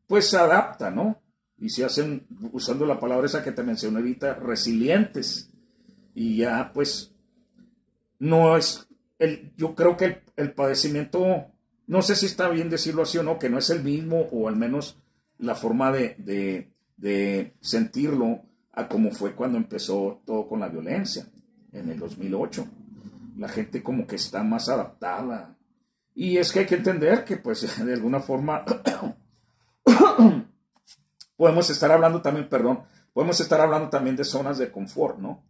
pues se adapta, ¿no? Y se hacen, usando la palabra esa que te mencioné ahorita, resilientes. Y ya pues no es yo creo que el padecimiento, no sé si está bien decirlo así o no, que no es el mismo, o al menos la forma de sentirlo a como fue cuando empezó todo con la violencia en el 2008. La gente como que está más adaptada. Y es que hay que entender que pues de alguna forma podemos estar hablando también de zonas de confort, ¿no?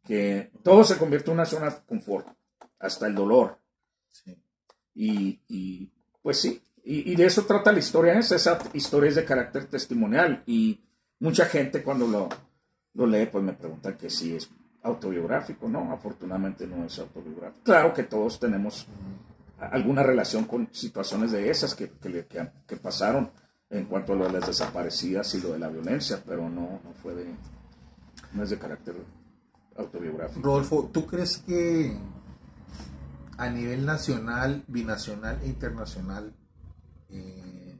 Que todo se convierte en una zona de confort, hasta el dolor. Sí. Y pues sí, y de eso trata la historia. Esa historia es de carácter testimonial, y mucha gente cuando lo lee pues me pregunta que si es autobiográfico, ¿no? Afortunadamente no es autobiográfico. Claro que todos tenemos alguna relación con situaciones de esas que pasaron en cuanto a lo de las desaparecidas y lo de la violencia, pero no es de carácter autobiográfico. Rodolfo, ¿tú crees que a nivel nacional, binacional e internacional,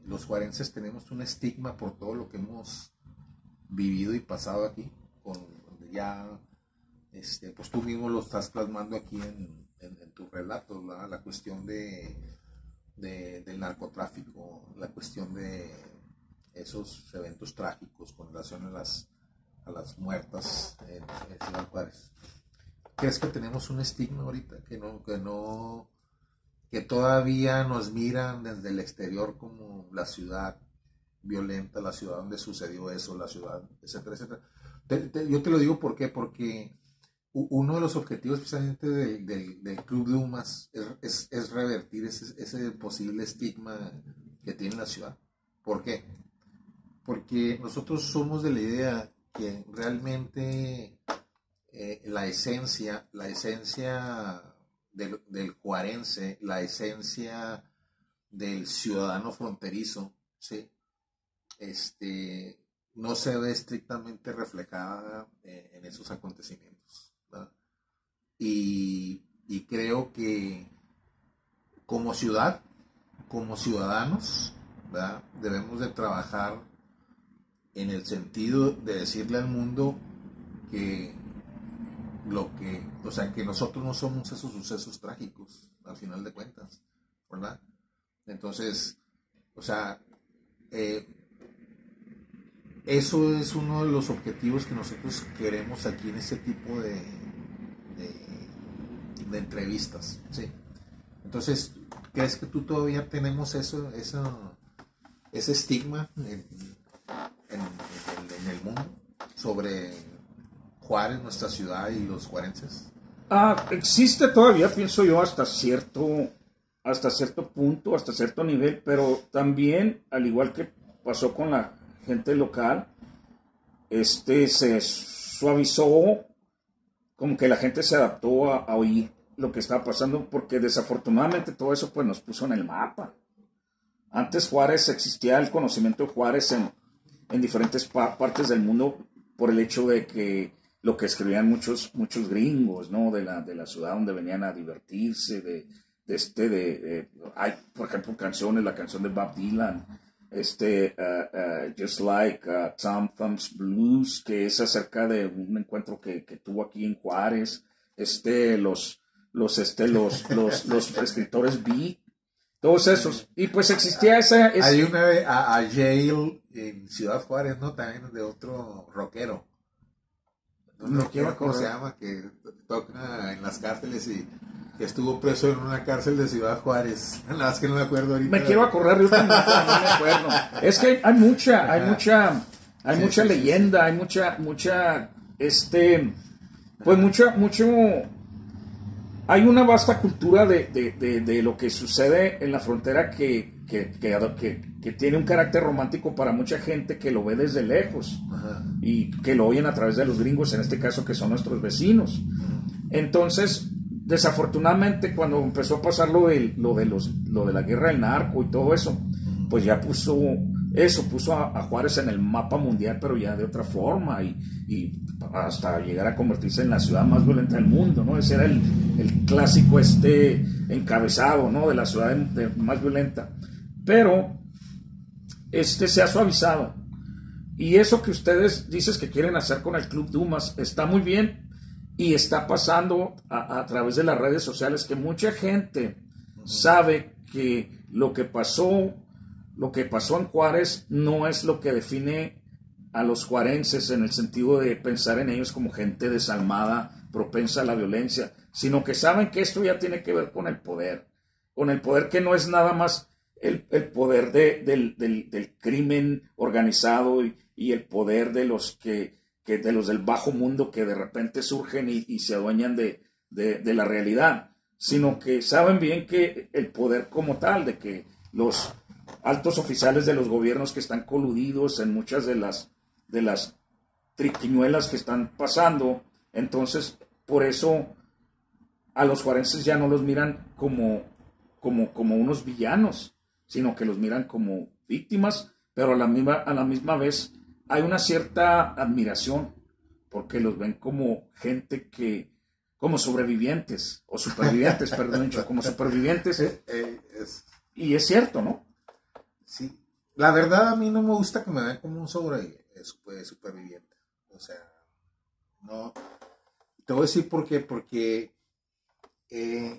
los juarenses tenemos un estigma por todo lo que hemos vivido y pasado aquí? Ya, pues tú mismo lo estás plasmando aquí en tus relatos, ¿verdad? La cuestión del narcotráfico, la cuestión de esos eventos trágicos con relación a las muertas en Ciudad Juárez. ¿Crees que tenemos un estigma ahorita que todavía nos miran desde el exterior como la ciudad violenta, la ciudad donde sucedió eso, la ciudad, etcétera, etcétera? Yo te lo digo porque uno de los objetivos precisamente del Club de UMAS es revertir ese posible estigma que tiene la ciudad. ¿Por qué? Porque nosotros somos de la idea que realmente la esencia del juarense, la esencia del ciudadano fronterizo, ¿sí? No se ve estrictamente reflejada en esos acontecimientos, ¿verdad? Y creo que como ciudad, como ciudadanos, ¿verdad? Debemos de trabajar en el sentido de decirle al mundo que que nosotros no somos esos sucesos trágicos, al final de cuentas, ¿verdad? Entonces, eso es uno de los objetivos que nosotros queremos aquí en este tipo de entrevistas, ¿sí? Entonces, ¿crees que tú todavía tenemos ese estigma en el mundo sobre Juárez, nuestra ciudad y los juarenses? Existe todavía, pienso yo, hasta cierto punto, hasta cierto nivel, pero también, al igual que pasó con la gente local, se suavizó, como que la gente se adaptó a oír lo que estaba pasando, porque desafortunadamente todo eso pues nos puso en el mapa. Antes Juárez, existía el conocimiento de Juárez en diferentes partes del mundo por el hecho de que lo que escribían muchos gringos, ¿no? De la ciudad donde venían a divertirse, hay, por ejemplo, canciones, la canción de Bob Dylan, Just Like Tom Thumb's Blues, que es acerca de un encuentro que tuvo aquí en Juárez, los escritores beat, todos esos, y pues existía Hay una a Yale en Ciudad Juárez, ¿no? También de otro rockero. No quiero cómo se llama, que toca en las cárceles y que estuvo preso en una cárcel de Ciudad Juárez. Nada más que no me acuerdo ahorita. Me quiero acordar, yo también, no me acuerdo. Es que hay mucha leyenda, hay hay una vasta cultura de lo que sucede en la frontera que tiene un carácter romántico para mucha gente que lo ve desde lejos. Ajá. Y que lo oyen a través de los gringos, en este caso que son nuestros vecinos. Entonces, desafortunadamente, cuando empezó a pasar lo de la guerra del narco y todo eso, pues ya puso a Juárez en el mapa mundial, pero ya de otra forma, y hasta llegar a convertirse en la ciudad más violenta del mundo, ¿no? Ese era el clásico encabezado, ¿no? De la ciudad más violenta. Pero se ha suavizado. Y eso que ustedes dicen que quieren hacer con el Club de UMAS está muy bien, y está pasando a través de las redes sociales que mucha gente sabe que lo que pasó en Juárez no es lo que define a los juarenses en el sentido de pensar en ellos como gente desalmada, propensa a la violencia, sino que saben que esto ya tiene que ver con el poder que no es nada más el poder del crimen organizado y el poder de los de los del bajo mundo que de repente surgen y se adueñan de la realidad, sino que saben bien que el poder como tal, de que los altos oficiales de los gobiernos que están coludidos en muchas de las triquiñuelas que están pasando, Entonces, por eso a los juarenses ya no los miran como unos villanos, sino que los miran como víctimas, pero a la misma vez hay una cierta admiración, porque los ven como gente como sobrevivientes, o supervivientes, perdón, como supervivientes. Y es cierto, ¿no? Sí. La verdad, a mí no me gusta que me vean como un superviviente. O sea, no. Te voy a decir por qué. Porque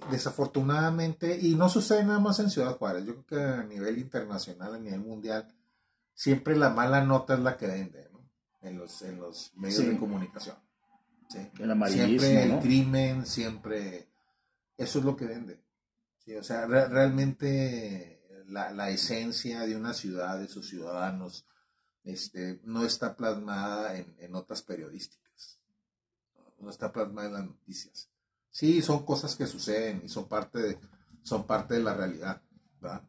desafortunadamente, y no sucede nada más en Ciudad Juárez, yo creo que a nivel internacional, a nivel mundial, siempre la mala nota es la que vende, ¿no? En los medios de comunicación. ¿Sí? El amarillismo, siempre el ¿no? crimen, siempre eso es lo que vende. ¿Sí? O sea, realmente la esencia de una ciudad, de sus ciudadanos, no está plasmada en notas periodísticas, no está plasmada en las noticias. Sí, son cosas que suceden y son parte de la realidad, ¿verdad?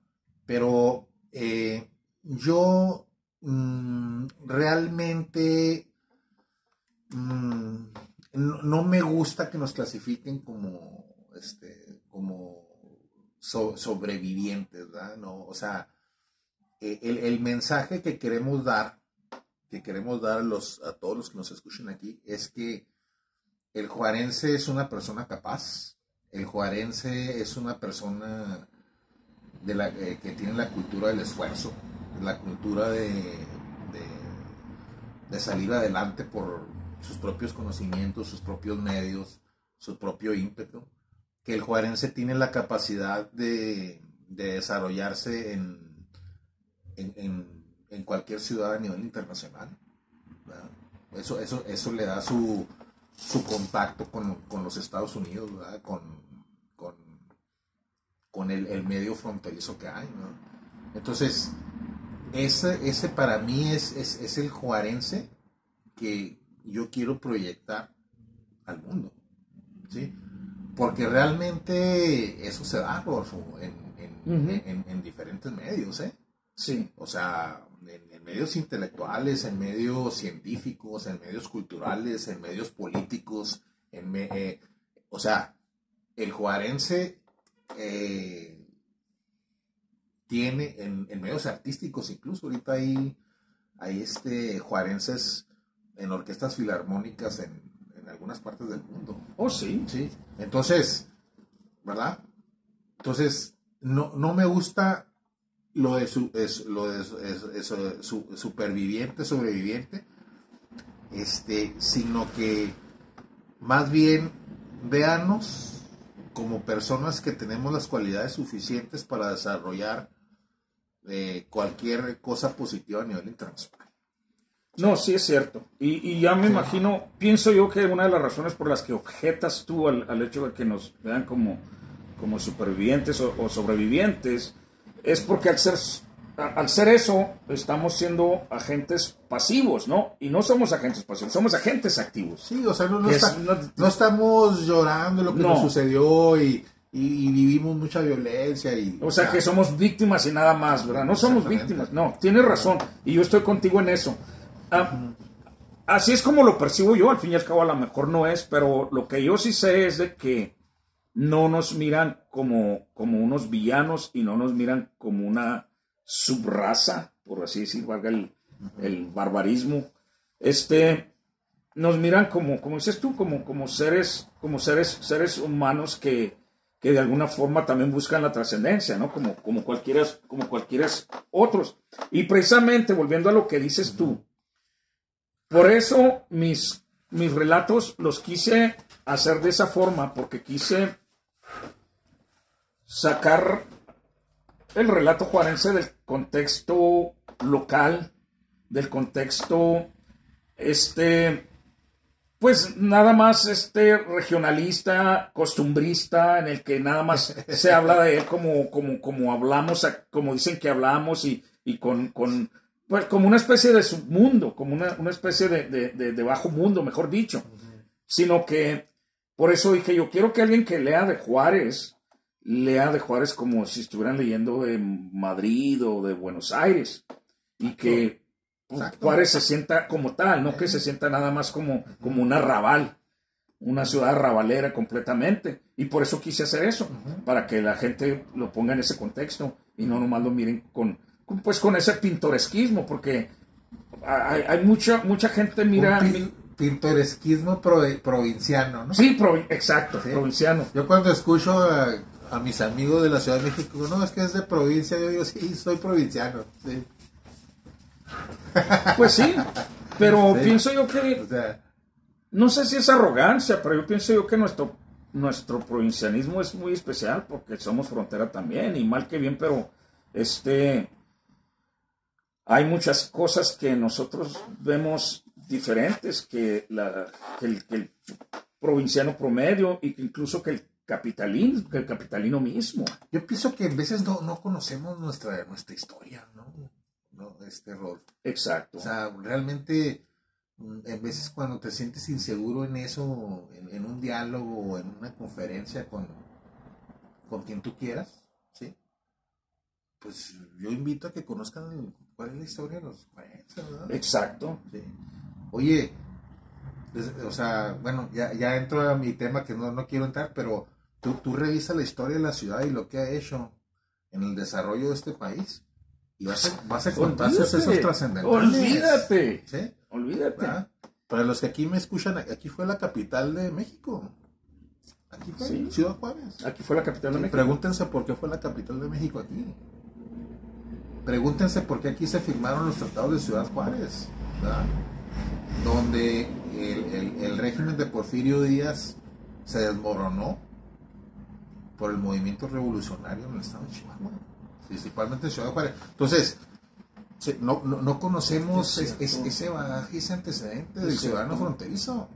Pero yo realmente no me gusta que nos clasifiquen como sobrevivientes, ¿verdad? No, o sea, el mensaje que queremos dar a todos los que nos escuchen aquí, es que el juarense es una persona capaz, el juarense es una persona que tiene la cultura del esfuerzo, la cultura de salir adelante por sus propios conocimientos, sus propios medios, su propio ímpetu, que el juarense tiene la capacidad de desarrollarse en cualquier ciudad a nivel internacional, ¿verdad? Eso le da su contacto con los Estados Unidos, ¿verdad? Con el medio fronterizo que hay, ¿no? Entonces, ese para mí es el juarense que yo quiero proyectar al mundo, ¿sí? Porque realmente eso se da, Rodolfo, en diferentes medios, ¿eh? Sí. O sea, en medios intelectuales, en medios científicos, en medios culturales, en medios políticos, o sea, el juarense tiene en medios artísticos, incluso ahorita hay juarenses en orquestas filarmónicas en algunas partes del mundo. Oh, sí. Sí. Entonces, ¿verdad? Entonces, no me gusta lo de superviviente, sobreviviente, sino que más bien véanos como personas que tenemos las cualidades suficientes para desarrollar cualquier cosa positiva a nivel internacional. No, sí es cierto. Y ya me imagino, pienso yo que una de las razones por las que objetas tú al hecho de que nos vean como supervivientes o sobrevivientes es porque al ser eso estamos siendo agentes pasivos, ¿no? Y no somos agentes pasivos, somos agentes activos. Sí, o sea, no estamos llorando lo que nos sucedió y vivimos mucha violencia. O sea, que somos víctimas y nada más, ¿verdad? No somos víctimas, no, tienes razón. Y yo estoy contigo en eso. Así es como lo percibo yo, al fin y al cabo a lo mejor no es, pero lo que yo sí sé es de que no nos miran como unos villanos y no nos miran como una subraza, por así decir, valga el barbarismo. Nos miran como dices tú, como seres humanos que de alguna forma también buscan la trascendencia, ¿no? Como cualquiera otros. Y precisamente, volviendo a lo que dices tú, por eso mis relatos los quise hacer de esa forma, porque quise sacar el relato juarense del contexto local, del contexto, pues nada más regionalista, costumbrista, en el que nada más se habla de él como hablamos, como dicen que hablamos y pues como una especie de submundo, como una especie de bajo mundo, mejor dicho. Sino que, por eso dije yo, quiero que alguien que lea de Juárez como si estuvieran leyendo de Madrid o de Buenos Aires. Y que Juárez se sienta como tal, no que se sienta nada más como un arrabal. una ciudad arrabalera completamente. Y por eso quise hacer eso, para que la gente lo ponga en ese contexto y no nomás lo miren con ese pintoresquismo, porque hay mucha gente mira... Pintoresquismo provinciano, ¿no? Sí, exacto, sí. Provinciano. Yo cuando escucho a mis amigos de la Ciudad de México, no, es que es de provincia, yo digo, sí, soy provinciano. Sí. Pues sí, pero sí. pienso yo que... O sea, no sé si es arrogancia, pero yo pienso yo que nuestro provincianismo es muy especial porque somos frontera también, y mal que bien, pero hay muchas cosas que nosotros vemos diferentes que el provinciano promedio, y que incluso que el capitalino mismo. Yo pienso que a veces no conocemos nuestra historia, ¿no? Rod. Exacto. O sea, realmente, en veces cuando te sientes inseguro en eso, en un diálogo o en una conferencia con quien tú quieras, ¿sí? Pues yo invito a que conozcan cuál es la historia de los 40, ¿verdad? Exacto. Sí. Oye, o sea, bueno, ya entro a mi tema que no quiero entrar, pero tú revisas la historia de la ciudad y lo que ha hecho en el desarrollo de este país y vas a encontrar esos trascendentales. Olvídate. ¿Sí? Olvídate. ¿Verdad? Para los que aquí me escuchan, aquí fue la capital de México. Aquí fue Ciudad Juárez. Aquí fue la capital de México. Pregúntense por qué fue la capital de México aquí. Pregúntense por qué aquí se firmaron los tratados de Ciudad Juárez, ¿verdad? Donde el régimen de Porfirio Díaz se desmoronó por el movimiento revolucionario en el estado de Chihuahua, principalmente en Ciudad Juárez. Entonces, no conocemos ese bagaje, ese antecedente del ciudadano fronterizo,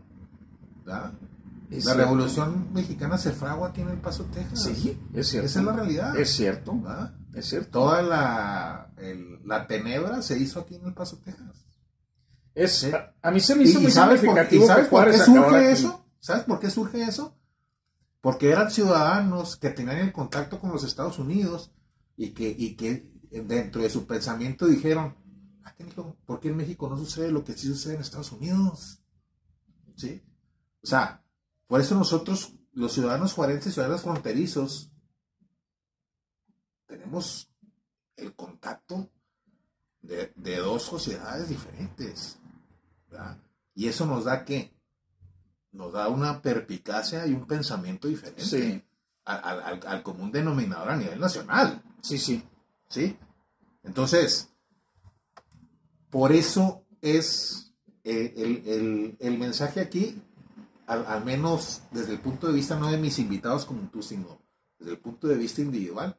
¿verdad? La Revolución Mexicana se fragua aquí en El Paso, Texas. Sí, es cierto. Esa es la realidad. Es cierto. ¿verdad? Es cierto. Toda la tenebra se hizo aquí en El Paso, Texas. ¿Sí? A mí se me hizo muy significativo. ¿Sabes por qué surge eso? ¿Sabes por qué surge eso? Porque eran ciudadanos que tenían el contacto con los Estados Unidos y que dentro de su pensamiento dijeron, ¿por qué en México no sucede lo que sí sucede en Estados Unidos? ¿Sí? O sea, por eso nosotros, los ciudadanos juarenses, ciudadanos fronterizos, tenemos el contacto de dos sociedades diferentes, ¿verdad? Y eso nos da nos da una perspicacia y un pensamiento diferente al común denominador a nivel nacional. Sí. Entonces, por eso es el mensaje aquí, al menos desde el punto de vista no de mis invitados como tú, sino desde el punto de vista individual,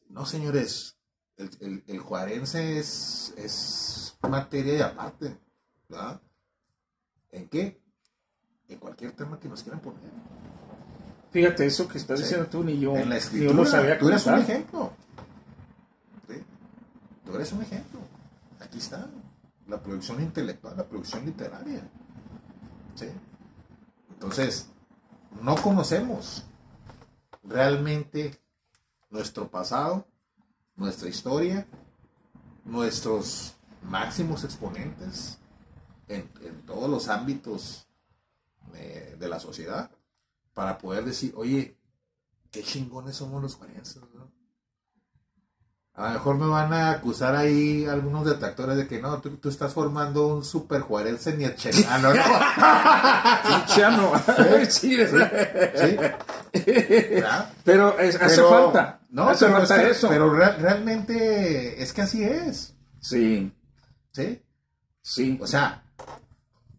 no señores, el juarense es materia y aparte, ¿verdad? ¿En qué? En cualquier tema que nos quieran poner. Fíjate, eso que estás diciendo tú, ni yo. En la escritura, yo no sabía tú eres un ejemplo. ¿Sí? Tú eres un ejemplo. Aquí está la producción intelectual, la producción literaria. ¿Sí? Entonces, no conocemos realmente nuestro pasado, nuestra historia, nuestros máximos exponentes en todos los ámbitos de la sociedad, para poder decir, oye, qué chingones somos los juarenses, ¿no? A lo mejor me van a acusar ahí algunos detractores de que no, tú estás formando un super juarense nietzscheano, ¿no? Nietzscheano. Sí. Pero hace falta. No, hace falta eso. Pero realmente es que así es. Sí. O sea,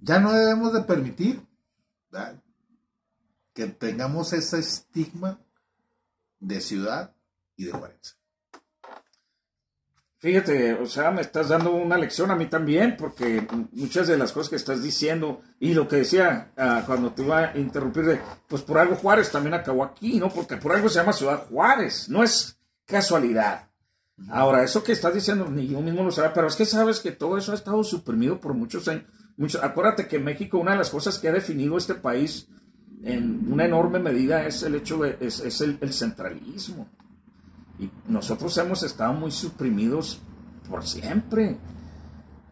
ya no debemos de permitir, ¿verdad?, que tengamos ese estigma de ciudad y de juarense. Fíjate, o sea, me estás dando una lección a mí también, porque muchas de las cosas que estás diciendo, y lo que decía cuando te iba a interrumpir, pues por algo Juárez también acabó aquí, ¿no? Porque por algo se llama Ciudad Juárez, no es casualidad. Ahora, eso que estás diciendo, ni yo mismo lo sabía, pero es que sabes que todo eso ha estado suprimido por muchos años. Acuérdate que México, una de las cosas que ha definido este país en una enorme medida es el hecho de el centralismo. Y nosotros hemos estado muy suprimidos por siempre.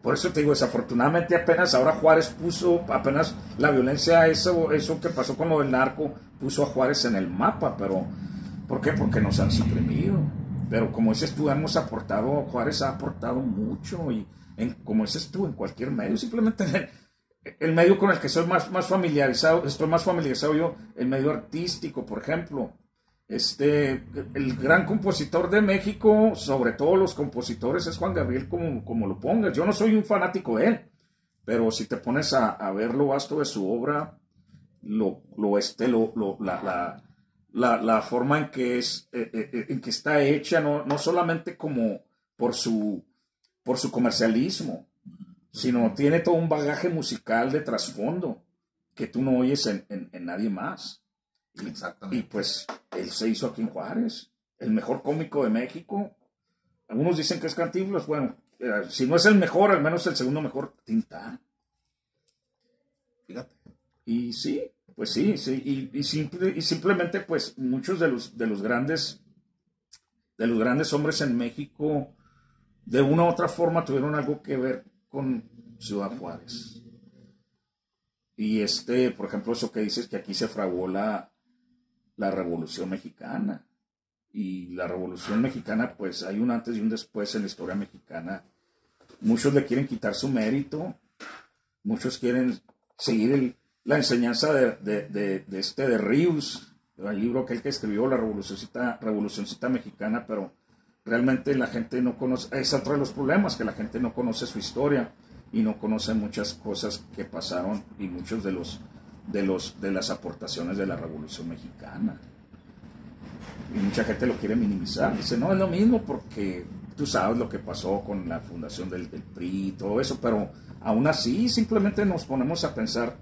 Por eso te digo, desafortunadamente apenas ahora Juárez puso, apenas la violencia, eso que pasó con lo del narco, puso a Juárez en el mapa, pero ¿por qué? Porque nos han suprimido. Pero como dices tú, Juárez ha aportado mucho, y como dices tú, en cualquier medio, simplemente el medio con el que estoy más familiarizado yo, el medio artístico, por ejemplo. El gran compositor de México, sobre todo los compositores, es Juan Gabriel, como lo pongas. Yo no soy un fanático de él, pero si te pones a ver lo vasto de su obra, la forma en que está hecha, no solamente como por su comercialismo, sino tiene todo un bagaje musical de trasfondo que tú no oyes en nadie más. Exactamente. Y pues él se hizo aquí en Juárez, el mejor cómico de México. Algunos dicen que es Cantinflas. Bueno, si no es el mejor, al menos el segundo mejor, Tintán. Fíjate. Y sí, pues sí, y simplemente pues muchos de los grandes hombres en México de una u otra forma tuvieron algo que ver con Ciudad Juárez. Y por ejemplo, eso que dices, que aquí se fraguó la Revolución Mexicana. Y la Revolución Mexicana, pues hay un antes y un después en la historia mexicana. Muchos le quieren quitar su mérito, muchos quieren seguir la enseñanza de Ríos, el libro aquel que escribió, la Revolucioncita Mexicana, pero realmente la gente no conoce. Es otro de los problemas, que la gente no conoce su historia y no conoce muchas cosas que pasaron, y muchos de las aportaciones de la Revolución Mexicana. Y mucha gente lo quiere minimizar. Dice, no, es lo mismo porque tú sabes lo que pasó con la fundación del PRI y todo eso, pero aún así simplemente nos ponemos a pensar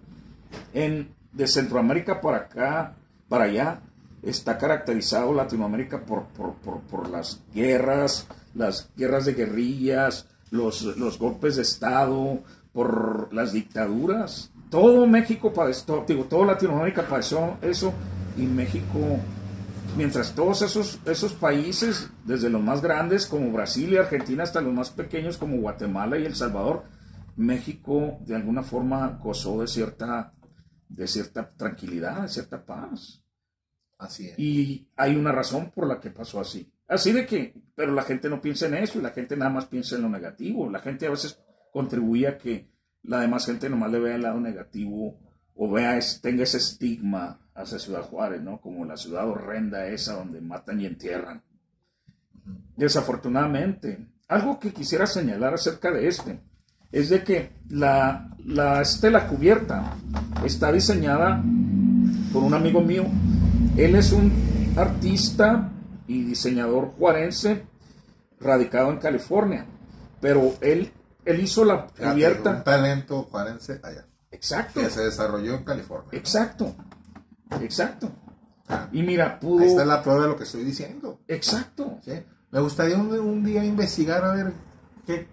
de Centroamérica para acá, para allá, está caracterizado Latinoamérica por las guerras de guerrillas, los golpes de Estado, por las dictaduras. Todo México padeció, todo Latinoamérica padeció eso, y México, mientras todos esos países, desde los más grandes como Brasil y Argentina hasta los más pequeños como Guatemala y El Salvador, México de alguna forma gozó de cierta tranquilidad, de cierta paz. Así es. Y hay una razón por la que pasó así. Así de que, pero la gente no piensa en eso, y la gente nada más piensa en lo negativo. La gente a veces contribuye a que la demás gente nomás le vea el lado negativo, o tenga ese estigma hacia Ciudad Juárez, ¿no? Como la ciudad horrenda esa donde matan y entierran. Desafortunadamente, algo que quisiera señalar acerca de es de que la cubierta está diseñada por un amigo mío. Él es un artista y diseñador juarense radicado en California, pero él hizo la cubierta. Un talento juarense allá. Exacto. Que se desarrolló en California. Exacto. Ah, y mira, ahí está la prueba de lo que estoy diciendo. Exacto. ¿Sí? Me gustaría un día investigar a ver qué.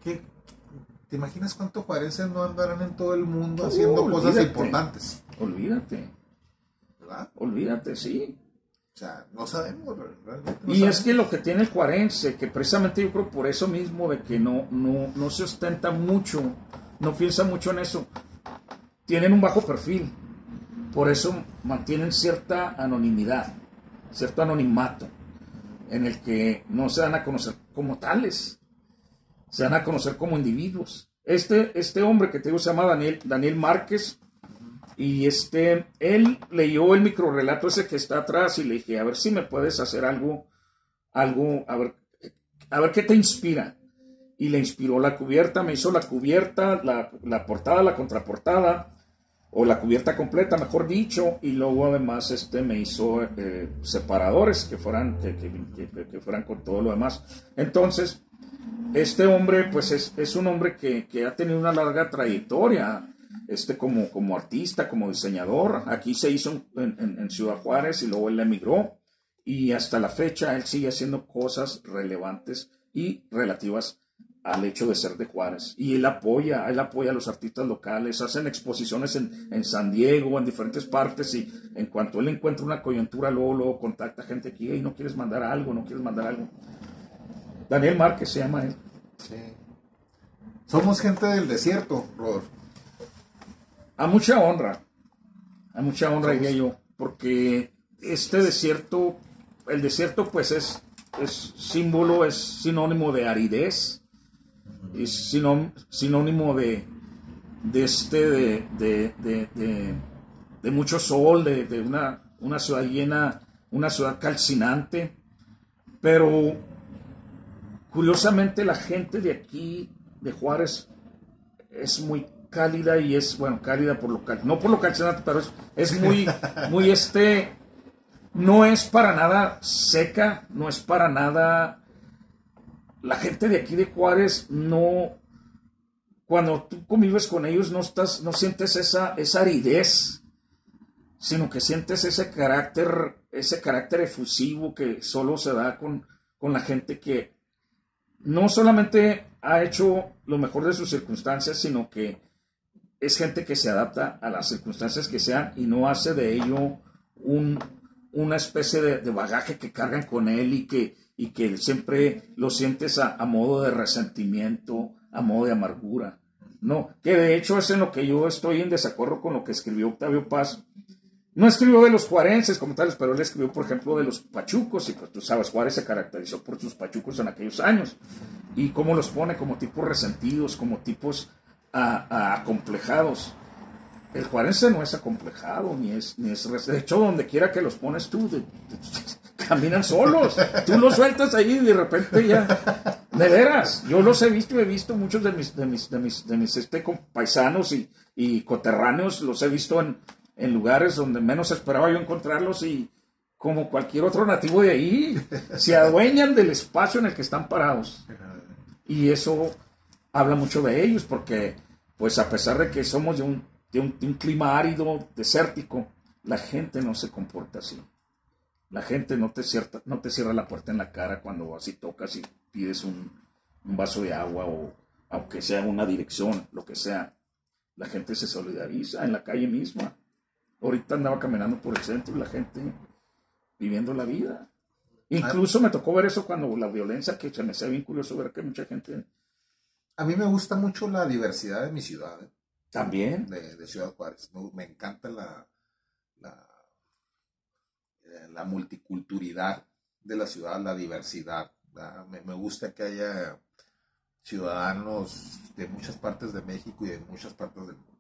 ¿Te imaginas cuántos juarenses no andarán en todo el mundo haciendo cosas importantes? Olvídate. ¿Verdad? Olvídate, sí. O sea, no sabemos realmente. Es que lo que tiene el juarense, que precisamente yo creo por eso mismo, de que no se ostenta mucho, no piensa mucho en eso, tienen un bajo perfil. Por eso mantienen cierta anonimidad, cierto anonimato, en el que no se dan a conocer como tales, se dan a conocer como individuos. Este hombre que te digo se llama Daniel Márquez, y él leyó el microrrelato ese que está atrás, y le dije, a ver si me puedes hacer algo, a ver qué te inspira. Y le inspiró la cubierta, me hizo la cubierta, la portada, la contraportada, o la cubierta completa, mejor dicho, y luego además me hizo separadores que fueran con todo lo demás. Entonces, este hombre, pues es un hombre que ha tenido una larga trayectoria, como artista, como diseñador. Aquí se hizo en Ciudad Juárez, y luego él emigró, y hasta la fecha él sigue haciendo cosas relevantes y relativas al hecho de ser de Juárez, y él apoya a los artistas locales. Hacen exposiciones en San Diego, en diferentes partes, y en cuanto él encuentra una coyuntura, luego contacta gente aquí, y no quieres mandar algo. Daniel Márquez se llama él. Sí. Somos gente del desierto, Rodolfo. A mucha honra diría yo, porque este desierto, el desierto pues es símbolo, es sinónimo de aridez, es sinónimo de mucho sol, de una ciudad llena, una ciudad calcinante, pero curiosamente la gente de aquí, de Juárez, es muy cálida y es, bueno, cálida por lo no por lo calcinante, pero es muy, no es para nada seca, no es para nada, la gente de aquí de Juárez no, cuando tú convives con ellos no sientes esa aridez, sino que sientes ese carácter efusivo que solo se da con la gente que no solamente ha hecho lo mejor de sus circunstancias, sino que es gente que se adapta a las circunstancias que sean y no hace de ello una especie de bagaje que cargan con él y que siempre lo sientes a modo de resentimiento, a modo de amargura. No, que de hecho es en lo que yo estoy en desacuerdo con lo que escribió Octavio Paz. No escribió de los juarenses como tales, pero él escribió, por ejemplo, de los pachucos, y pues tú sabes, Juárez se caracterizó por sus pachucos en aquellos años, y cómo los pone como tipos resentidos, como tipos acomplejados. El juarense no es acomplejado, ni es de hecho, donde quiera que los pones tú, caminan solos, tú los sueltas ahí y de repente ya, de veras, yo los he visto muchos de mis paisanos y coterráneos, los he visto en lugares donde menos esperaba yo encontrarlos y como cualquier otro nativo de ahí, se adueñan del espacio en el que están parados. Y eso habla mucho de ellos porque, pues a pesar de que somos de un clima árido, desértico, la gente no se comporta así. La gente no te cierra la puerta en la cara cuando así tocas y pides un vaso de agua o aunque sea una dirección, lo que sea. La gente se solidariza en la calle misma. Ahorita andaba caminando por el centro y la gente viviendo la vida. Incluso me tocó ver eso cuando la violencia, que se me hacía bien curioso ver que mucha gente... A mí me gusta mucho la diversidad de mi ciudad. También. De Ciudad Juárez. Me encanta la multiculturalidad de la ciudad, la diversidad. Me gusta que haya ciudadanos de muchas partes de México y de muchas partes del mundo.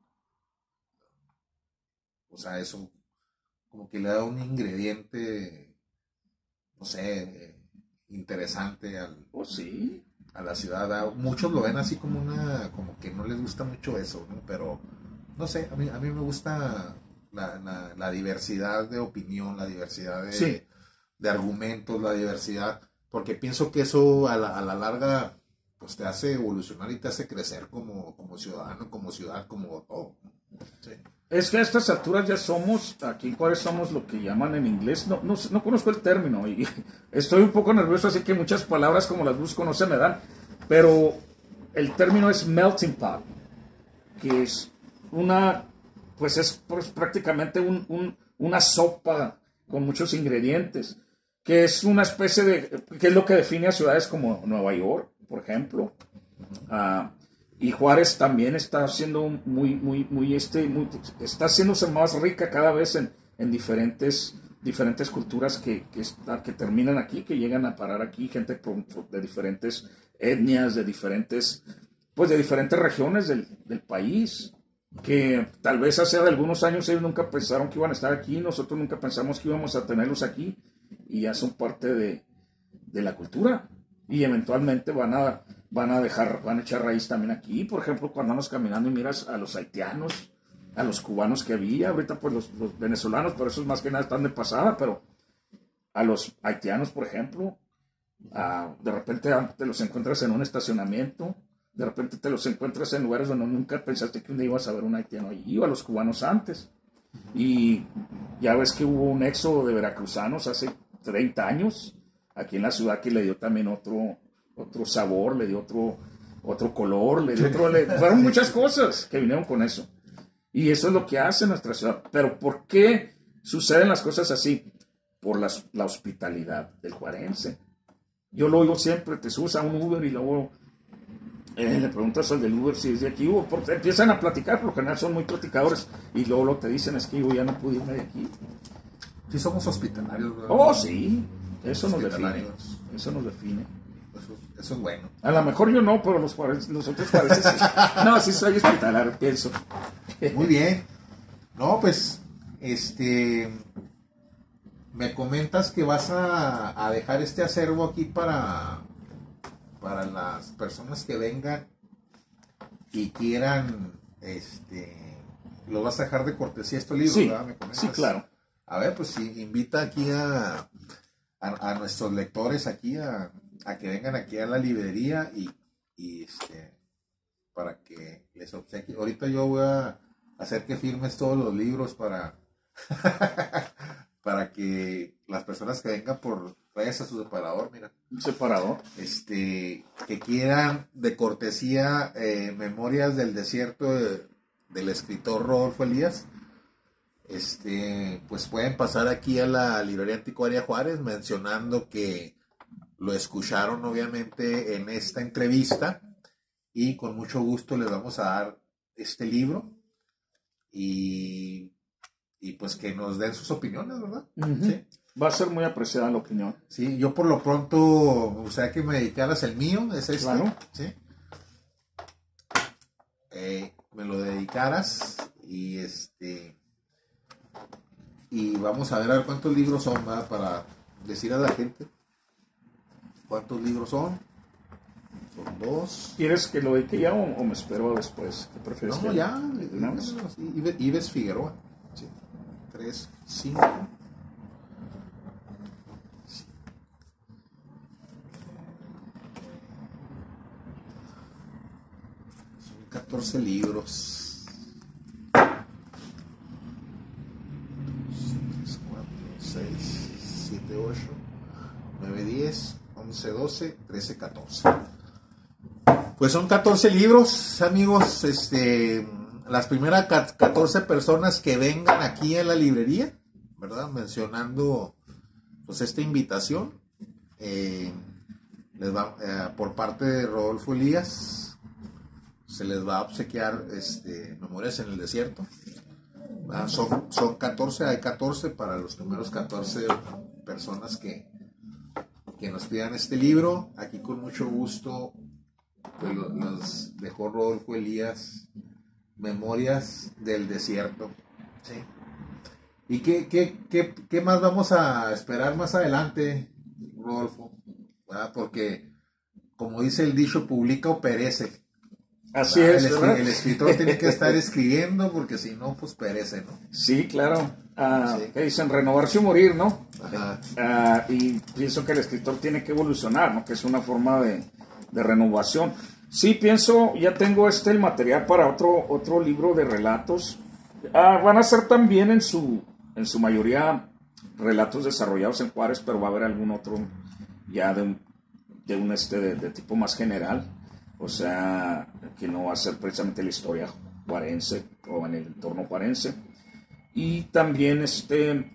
O sea, eso como que le da un ingrediente, no sé, interesante sí, a la ciudad. Muchos lo ven así como como que no les gusta mucho eso, ¿no? Pero, no sé, a mí me gusta la diversidad de opinión, la diversidad de argumentos, la diversidad, porque pienso que eso a la larga pues te hace evolucionar y te hace crecer como ciudadano, como ciudad, como todo. Sí. Es que a estas alturas ya somos, aquí en Juárez somos lo que llaman en inglés, no conozco el término y estoy un poco nervioso, así que muchas palabras como las busco no se me dan, pero el término es melting pot, que es pues prácticamente una sopa con muchos ingredientes, que es una especie que es lo que define a ciudades como Nueva York, por ejemplo. Y Juárez también está siendo está haciéndose más rica cada vez en diferentes culturas que terminan aquí, que llegan a parar aquí, gente de diferentes etnias, de diferentes regiones del país, que tal vez hace algunos años ellos nunca pensaron que iban a estar aquí, nosotros nunca pensamos que íbamos a tenerlos aquí, y ya son parte de la cultura, y eventualmente van a echar raíz también aquí. Por ejemplo, cuando andas caminando y miras a los haitianos, a los cubanos que había, ahorita pues los venezolanos, pero esos más que nada están de pasada, pero a los haitianos, por ejemplo, de repente te los encuentras en un estacionamiento, de repente te los encuentras en lugares donde nunca pensaste que un día ibas a ver un haitiano allí, o a los cubanos antes. Y ya ves que hubo un éxodo de veracruzanos hace 30 años, aquí en la ciudad, que le dio también otro sabor, le dio otro color, fueron muchas cosas que vinieron con eso. Y eso es lo que hace nuestra ciudad. Pero ¿por qué suceden las cosas así? Por la hospitalidad del juarense. Yo lo oigo siempre, te subes a un Uber y luego Le preguntas al del Uber si es de aquí, porque empiezan a platicar, por lo general son muy platicadores, y luego te dicen, es que yo ya no pude irme de aquí. Sí somos hospitalarios, ¿verdad? Oh, sí, eso nos define. Hospitalarios. Eso nos define. Eso es bueno. A lo mejor yo no, pero los otros parece sí. No, sí soy hospitalario, pienso. Muy bien. No, pues, me comentas que vas a dejar este acervo aquí para las personas que vengan y quieran, lo vas a dejar de cortesía estos libros, Sí, ¿verdad? ¿Me comentas? sí, claro. A ver, pues sí, invita aquí a nuestros lectores aquí a que vengan aquí a la librería y para que les obsequie. Ahorita yo voy a hacer que firmes todos los libros para para que las personas que vengan traigas a su separador, mira. Un separador. Que quieran de cortesía Memorias del Desierto del escritor Rodolfo Elías, pues pueden pasar aquí a la librería Anticuaria Juárez mencionando que lo escucharon obviamente en esta entrevista y con mucho gusto les vamos a dar este libro y pues que nos den sus opiniones, ¿verdad? Uh-huh. Sí. Va a ser muy apreciada la opinión. Sí, yo por lo pronto me gustaría que me dedicaras el mío, es este. Claro. ¿Sí? Me lo dedicaras y y vamos a ver cuántos libros son, ¿verdad? Para decir a la gente cuántos libros son. Son 2. ¿Quieres que lo dedique ya o me espero después? ¿Qué prefieres? No, ya. Ives Figueroa. Sí. 3, 5. Son 14 libros. 3, 4, 6, 7, 8, 9, 10, 11, 12, 13, 14. Pues son 14 libros, amigos. Las primeras 14 personas que vengan aquí a la librería, ¿verdad? Mencionando pues esta invitación, les va, por parte de Rodolfo Elías, se les va a obsequiar Memorias en el Desierto. Son 14, hay 14 para los primeros 14 personas que nos pidan este libro. Aquí con mucho gusto pues los dejó Rodolfo Elías, Memorias del Desierto. ¿Sí? ¿Y qué más vamos a esperar más adelante, Rodolfo? ¿Verdad? Porque, como dice el dicho, publica o perece. Así es, ¿verdad? El escritor tiene que estar escribiendo porque si no, pues perece, ¿no? Sí, claro. Sí. Que dicen renovarse o morir, ¿no? Ajá. Y pienso que el escritor tiene que evolucionar, ¿no? Que es una forma de renovación. Sí, pienso, ya tengo el material para otro libro de relatos. Van a ser también en su mayoría relatos desarrollados en Juárez, pero va a haber algún otro ya de tipo más general. O sea, que no va a ser precisamente la historia juarense o en el entorno juarense. Y también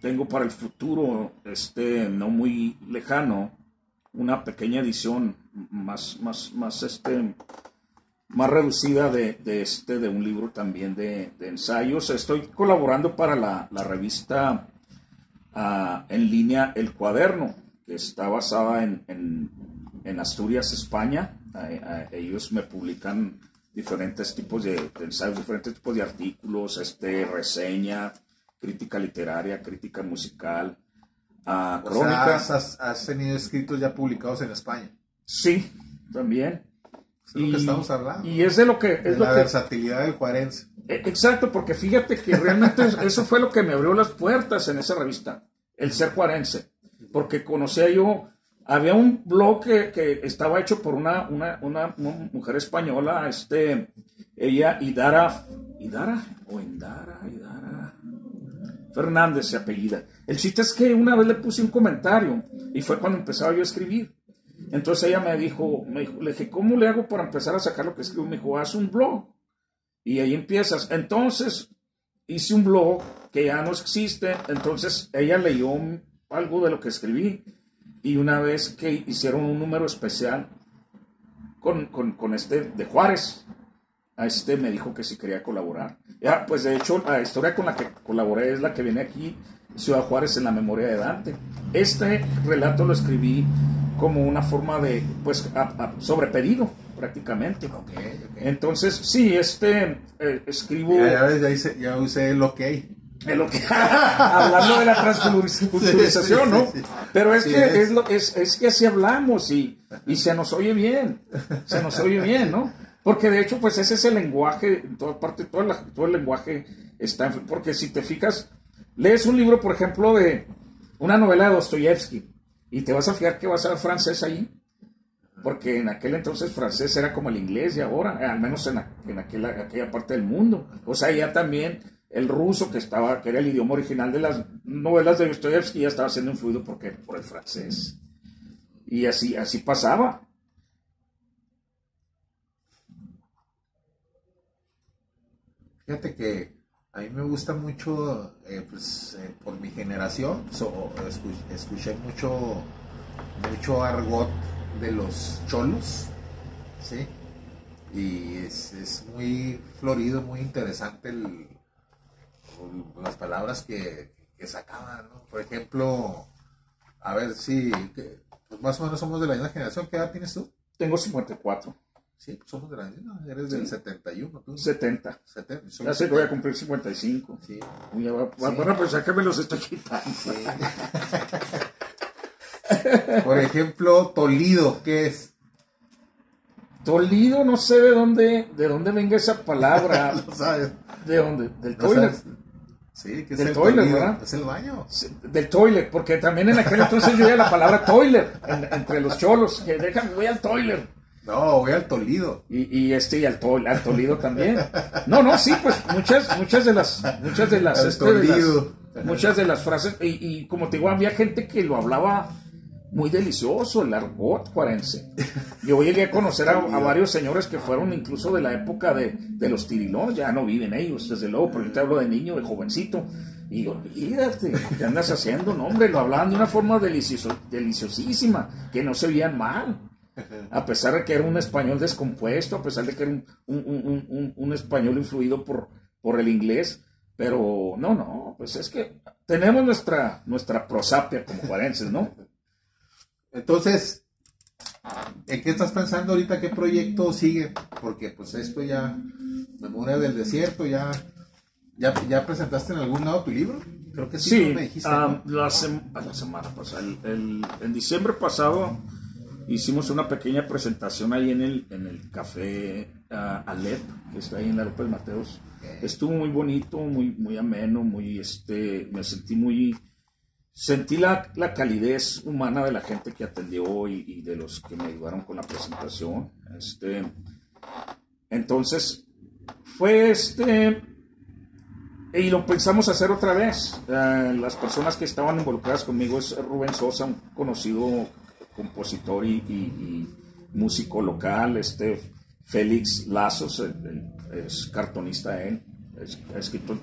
tengo para el futuro, no muy lejano, una pequeña edición más reducida de un libro también de ensayos. Estoy colaborando para la revista en línea El Cuaderno, que está basada en Asturias, España. Ellos me publican diferentes tipos de ensayos, diferentes tipos de artículos, reseña, crítica literaria, crítica musical, crónica. O sea, has tenido escritos ya publicados en España. Sí, también. Es lo que estamos hablando. Y es de lo que... Es la versatilidad del juarense. Exacto, porque fíjate que realmente eso fue lo que me abrió las puertas en esa revista, el ser juarense. Porque conocía yo... Había un blog que estaba hecho por una mujer española, ella, Idara Fernández se apellida. El chiste es que una vez le puse un comentario y fue cuando empezaba yo a escribir. Entonces ella me dijo, le dije, ¿cómo le hago para empezar a sacar lo que escribo? Me dijo, haz un blog y ahí empiezas. Entonces hice un blog que ya no existe, entonces ella leyó algo de lo que escribí. Y una vez que hicieron un número especial con este de Juárez. Me dijo que si quería colaborar. Ya, pues de hecho, la historia con la que colaboré es la que viene aquí, Ciudad Juárez en la memoria de Dante. Este relato lo escribí como una forma de, pues, sobre pedido, prácticamente. Okay. Entonces, sí, escribo... Ya usé el ok. Hablando de la transculturización, ¿no? Sí. Pero es que así hablamos y se nos oye bien, ¿no? Porque de hecho, pues ese es el lenguaje, en toda parte, todo el lenguaje está, porque si te fijas, lees un libro, por ejemplo, de una novela de Dostoyevsky, y te vas a fijar que vas a ver francés ahí, porque en aquel entonces francés era como el inglés y ahora, al menos en aquella parte del mundo. O sea, ya también el ruso, que era el idioma original de las novelas de Dostoyevsky, ya estaba siendo influido por el francés. Y así pasaba. Fíjate que a mí me gusta mucho, por mi generación, escuché mucho argot de los cholos, ¿sí? Y es muy florido, muy interesante las palabras que sacaban, ¿no? Por ejemplo, a ver si, pues más o menos somos de la misma generación. ¿Qué edad tienes tú? Tengo 54. Sí, pues somos de la misma, eres del 71, tú. 70. Ya sé que voy a cumplir 55. Sí. Bueno, pues ya que me los estoy quitando. Sí. Por ejemplo, Tolido, ¿qué es? Tolido, no sé de dónde venga esa palabra. ¿Lo sabes? ¿De dónde? Del toilet. Sí, que es del el toilet, Tolido, ¿verdad? Es el baño. Sí, del toilet, porque también en aquel entonces yo oía la palabra toilet entre los cholos, que déjame, voy al toilet. No, voy al Tolido. Y al Tolido también. No, sí, pues muchas de las frases, y como te digo, había gente que lo hablaba muy delicioso, el argot juarense. Yo llegué a conocer a varios señores que fueron incluso de la época de los Tirilón, ya no viven ellos, desde luego, pero yo te hablo de niño, de jovencito. Y digo, olvídate, ¿qué andas haciendo? No, hombre, lo hablaban de una forma deliciosísima, que no se veían mal. A pesar de que era un español descompuesto, a pesar de que era un español influido por el inglés, pero no, pues es que tenemos nuestra prosapia como juarenses, ¿no? Entonces, ¿en qué estás pensando ahorita? ¿Qué proyecto sigue? Porque pues esto ya, Memoria del Desierto, ya presentaste en algún lado tu libro. Creo que sí, me dijiste, ¿no? La semana pasada, en diciembre pasado, hicimos una pequeña presentación ahí en el café Alep, que está ahí en la López Mateos. Okay. Estuvo muy bonito, muy ameno, me sentí la calidez humana de la gente que atendió y de los que me ayudaron con la presentación. Entonces, fue y lo pensamos hacer otra vez. Las personas que estaban involucradas conmigo es Rubén Sosa, un conocido compositor y músico local, Félix Lazos, es cartonista él, ha escrito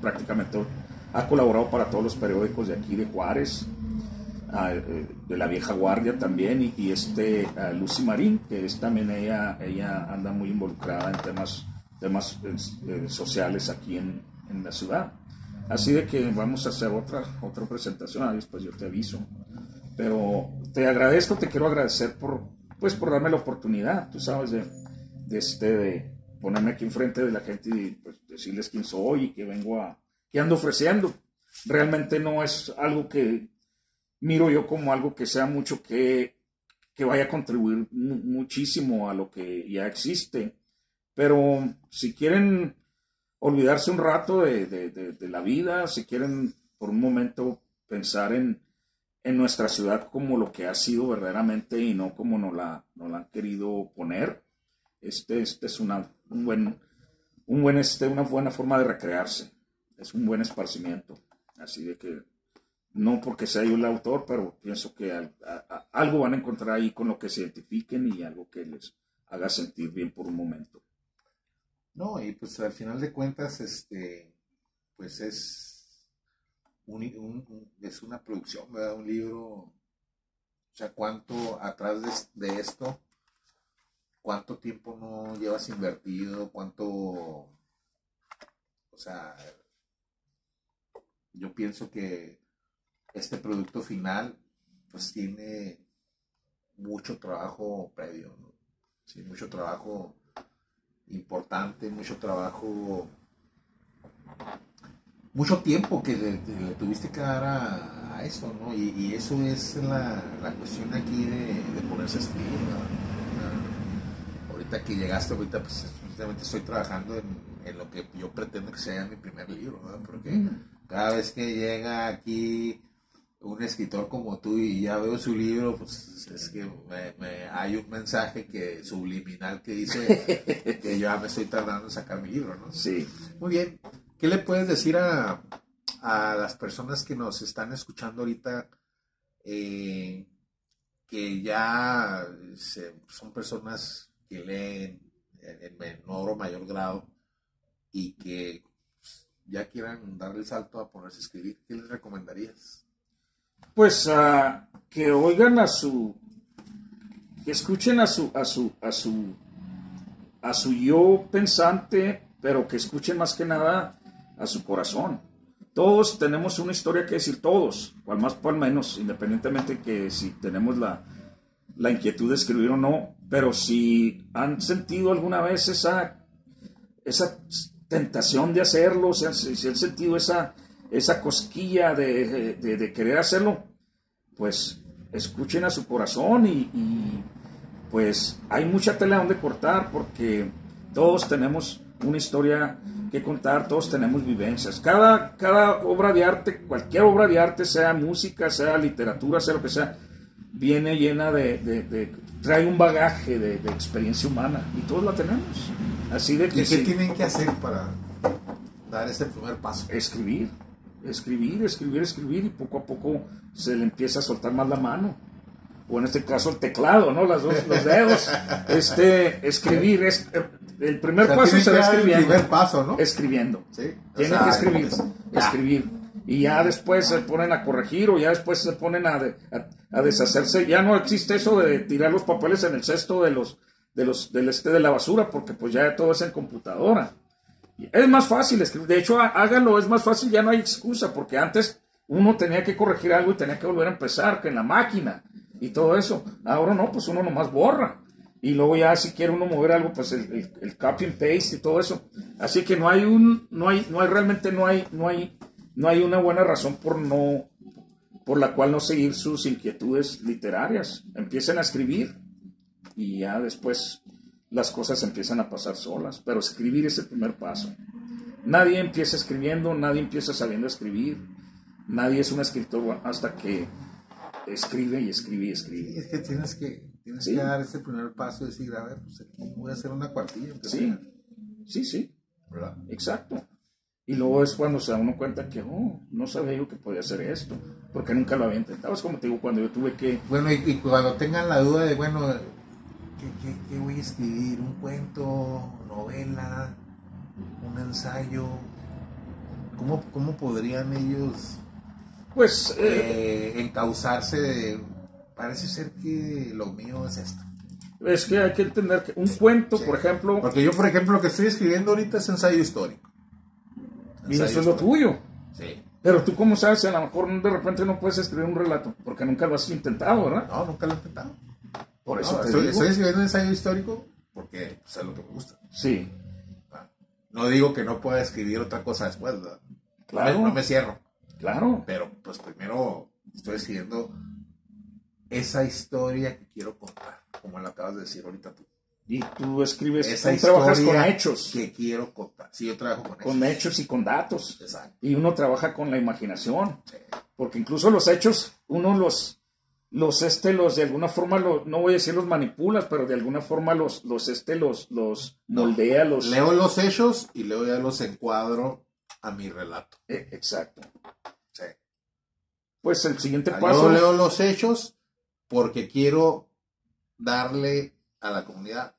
prácticamente ha colaborado para todos los periódicos de aquí de Juárez, de la vieja guardia también, y Lucy Marín, que es también ella anda muy involucrada en temas sociales aquí en la ciudad. Así de que vamos a hacer otra presentación, después yo te aviso. Pero te quiero agradecer por darme la oportunidad, tú sabes, de ponerme aquí enfrente de la gente y pues, decirles quién soy y que ando ofreciendo. Realmente no es algo que miro yo como algo que sea mucho que vaya a contribuir muchísimo a lo que ya existe. Pero si quieren olvidarse un rato de la vida, si quieren por un momento pensar en nuestra ciudad como lo que ha sido verdaderamente y no como nos la han querido poner, es una buena forma de recrearse, es un buen esparcimiento. Así de que, no porque sea yo el autor, pero pienso que algo van a encontrar ahí con lo que se identifiquen y algo que les haga sentir bien por un momento. No, y pues al final de cuentas, pues es una producción, ¿verdad? Un libro, o sea, cuánto atrás de esto ¿cuánto tiempo no llevas invertido? O sea, yo pienso que este producto final, pues tiene mucho trabajo previo, ¿no? Sí, mucho trabajo importante, mucho tiempo que le tuviste que dar a eso, ¿no? Y eso es la cuestión aquí de ponerse a escribir, ¿no? Ahorita que llegaste, pues justamente estoy trabajando en lo que yo pretendo que sea mi primer libro, ¿no? Porque cada vez que llega aquí un escritor como tú y ya veo su libro, pues es que hay un mensaje subliminal que dice que ya me estoy tardando en sacar mi libro, ¿no? Sí. Muy bien. ¿Qué le puedes decir a las personas que nos están escuchando ahorita, que ya son personas que leen en menor o mayor grado y que ya quieran dar el salto a ponerse a escribir? ¿Qué les recomendarías? Pues que oigan que escuchen a su yo pensante, pero que escuchen más que nada a su corazón. Todos tenemos una historia que decir, todos, cual más cual menos, independientemente que si tenemos la inquietud de escribir o no, pero si han sentido alguna vez esa tentación de hacerlo, o sea, si han sentido esa cosquilla de querer hacerlo, pues escuchen a su corazón y pues hay mucha tela donde cortar porque todos tenemos una historia que contar, todos tenemos vivencias. Cada obra de arte, cualquier obra de arte, sea música, sea literatura, sea lo que sea, viene llena trae un bagaje de experiencia humana y todos la tenemos. Así de que ¿Y qué tienen que hacer para dar ese primer paso? Escribir y poco a poco se le empieza a soltar más la mano. O en este caso el teclado, ¿no? Los dedos. Escribir es el primer paso se da escribiendo. El primer paso, ¿no? Escribiendo. Sí. Tienen que escribir. Escribir. Y ya después se ponen a corregir o ya después se ponen a deshacerse. Ya no existe eso de tirar los papeles en el cesto de la basura, porque pues ya todo es en computadora. Es más fácil escribir. De hecho, háganlo, es más fácil, ya no hay excusa, porque antes uno tenía que corregir algo y tenía que volver a empezar, que en la máquina y todo eso. Ahora no, pues uno nomás borra. Y luego ya si quiere uno mover algo, pues el copy and paste y todo eso. Así que no hay una buena razón por la cual no seguir sus inquietudes literarias. Empiecen a escribir y ya después las cosas empiezan a pasar solas, pero escribir es el primer paso. Nadie empieza escribiendo, nadie empieza sabiendo escribir, nadie es un escritor hasta que escribe y escribe y escribe. Sí, es que tienes que dar ese primer paso y decir, a ver, pues aquí voy a hacer una cuartilla. Sí. ¿Verdad? Exacto. Y luego es cuando se da uno cuenta que, no sabía yo que podía hacer esto, porque nunca lo había intentado. Es como te digo, cuando yo tuve que... Bueno, y cuando tengan la duda de, bueno, ¿qué voy a escribir? ¿Un cuento? ¿Novela? ¿Un ensayo? ¿Cómo podrían ellos Pues... encauzarse? Parece ser que lo mío es esto. Es que hay que entender que un cuento, por ejemplo... Porque yo, por ejemplo, lo que estoy escribiendo ahorita es ensayo histórico. Y eso es lo tuyo. Sí. Pero tú, ¿cómo sabes? A lo mejor de repente no puedes escribir un relato, porque nunca lo has intentado, ¿verdad? No, nunca lo he intentado. Por eso estoy escribiendo un ensayo histórico porque es lo que me gusta. Sí. No digo que no pueda escribir otra cosa después, ¿verdad? Claro. No me cierro. Claro. Pero pues primero estoy escribiendo esa historia que quiero contar, como la acabas de decir ahorita tú. Y tú escribes, tú trabajas con hechos. Que quiero contar. Sí, yo trabajo con hechos. Con hechos y con datos. Exacto. Y uno trabaja con la imaginación. Sí. Porque incluso los hechos, uno los de alguna forma, no voy a decir los manipulas, pero de alguna forma los moldea. Leo los hechos y luego ya los encuadro a mi relato. Exacto. Sí. Pues el siguiente paso... Yo leo los hechos porque quiero darle a la comunidad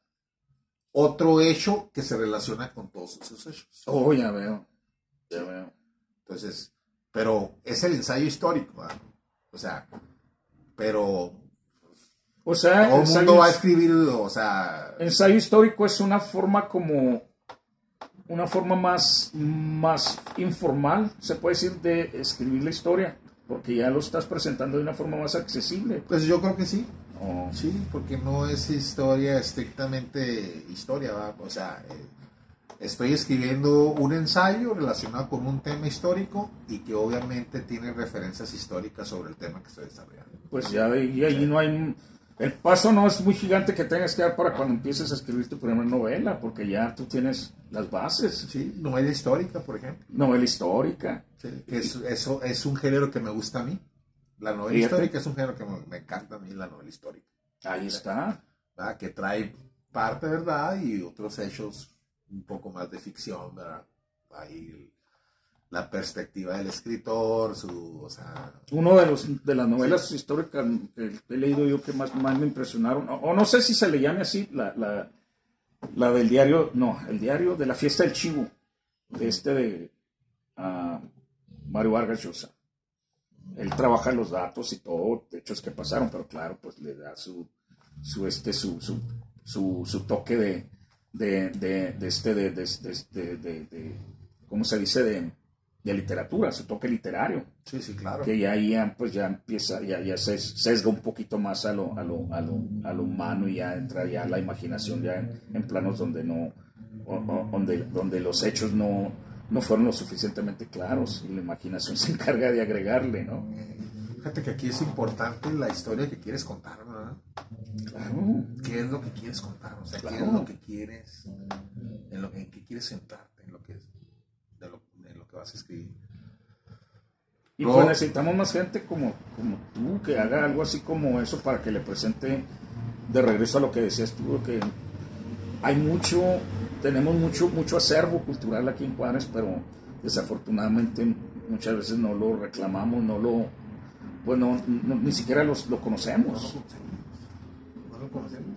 otro hecho que se relaciona con todos esos hechos. Ya veo. Entonces, pero es el ensayo histórico, ¿verdad? O sea, pero O sea, todo el mundo va a escribir, o sea... Ensayo histórico es una forma más informal, se puede decir, de escribir la historia, porque ya lo estás presentando de una forma más accesible. Pues yo creo que sí. Oh. Sí, porque no es historia estrictamente historia, ¿va? O sea, estoy escribiendo un ensayo relacionado con un tema histórico y que obviamente tiene referencias históricas sobre el tema que estoy desarrollando. Pues ya y ahí no hay... El paso no es muy gigante que tengas que dar para cuando empieces a escribir tu primera novela, porque ya tú tienes las bases. Sí, novela histórica, por ejemplo. Novela histórica. Sí, que eso es un género que me gusta a mí. La novela histórica es un género que me encanta a mí, la novela histórica. Ahí está. ¿Verdad? Que trae parte de verdad y otros hechos un poco más de ficción, ¿verdad? Ahí la perspectiva del escritor, o sea... Uno de las novelas históricas que he leído yo que más me impresionaron, o no sé si se le llame así, la del diario, no, el diario de la fiesta del chivo, de Mario Vargas Llosa. Él trabaja los datos y todo, hechos que pasaron, pero claro, pues le da su toque ¿cómo se dice? De literatura, su toque literario. Sí, sí, claro. Que ya empieza, ya se sesga un poquito más a lo humano y ya entra ya la imaginación ya en planos donde donde los hechos no fueron lo suficientemente claros y la imaginación se encarga de agregarle, ¿no? Fíjate que aquí es importante la historia que quieres contar, ¿verdad? Claro. ¿Qué es lo que quieres contar? O sea, claro. ¿Qué es lo que quieres, en qué quieres centrarte, en lo que vas a escribir? Y pues necesitamos más gente como tú, que haga algo así como eso para que le presente de regreso a lo que decías tú, que tenemos mucho acervo cultural aquí en Juárez, pero desafortunadamente muchas veces no lo reclamamos, ni siquiera lo conocemos. No lo conocemos.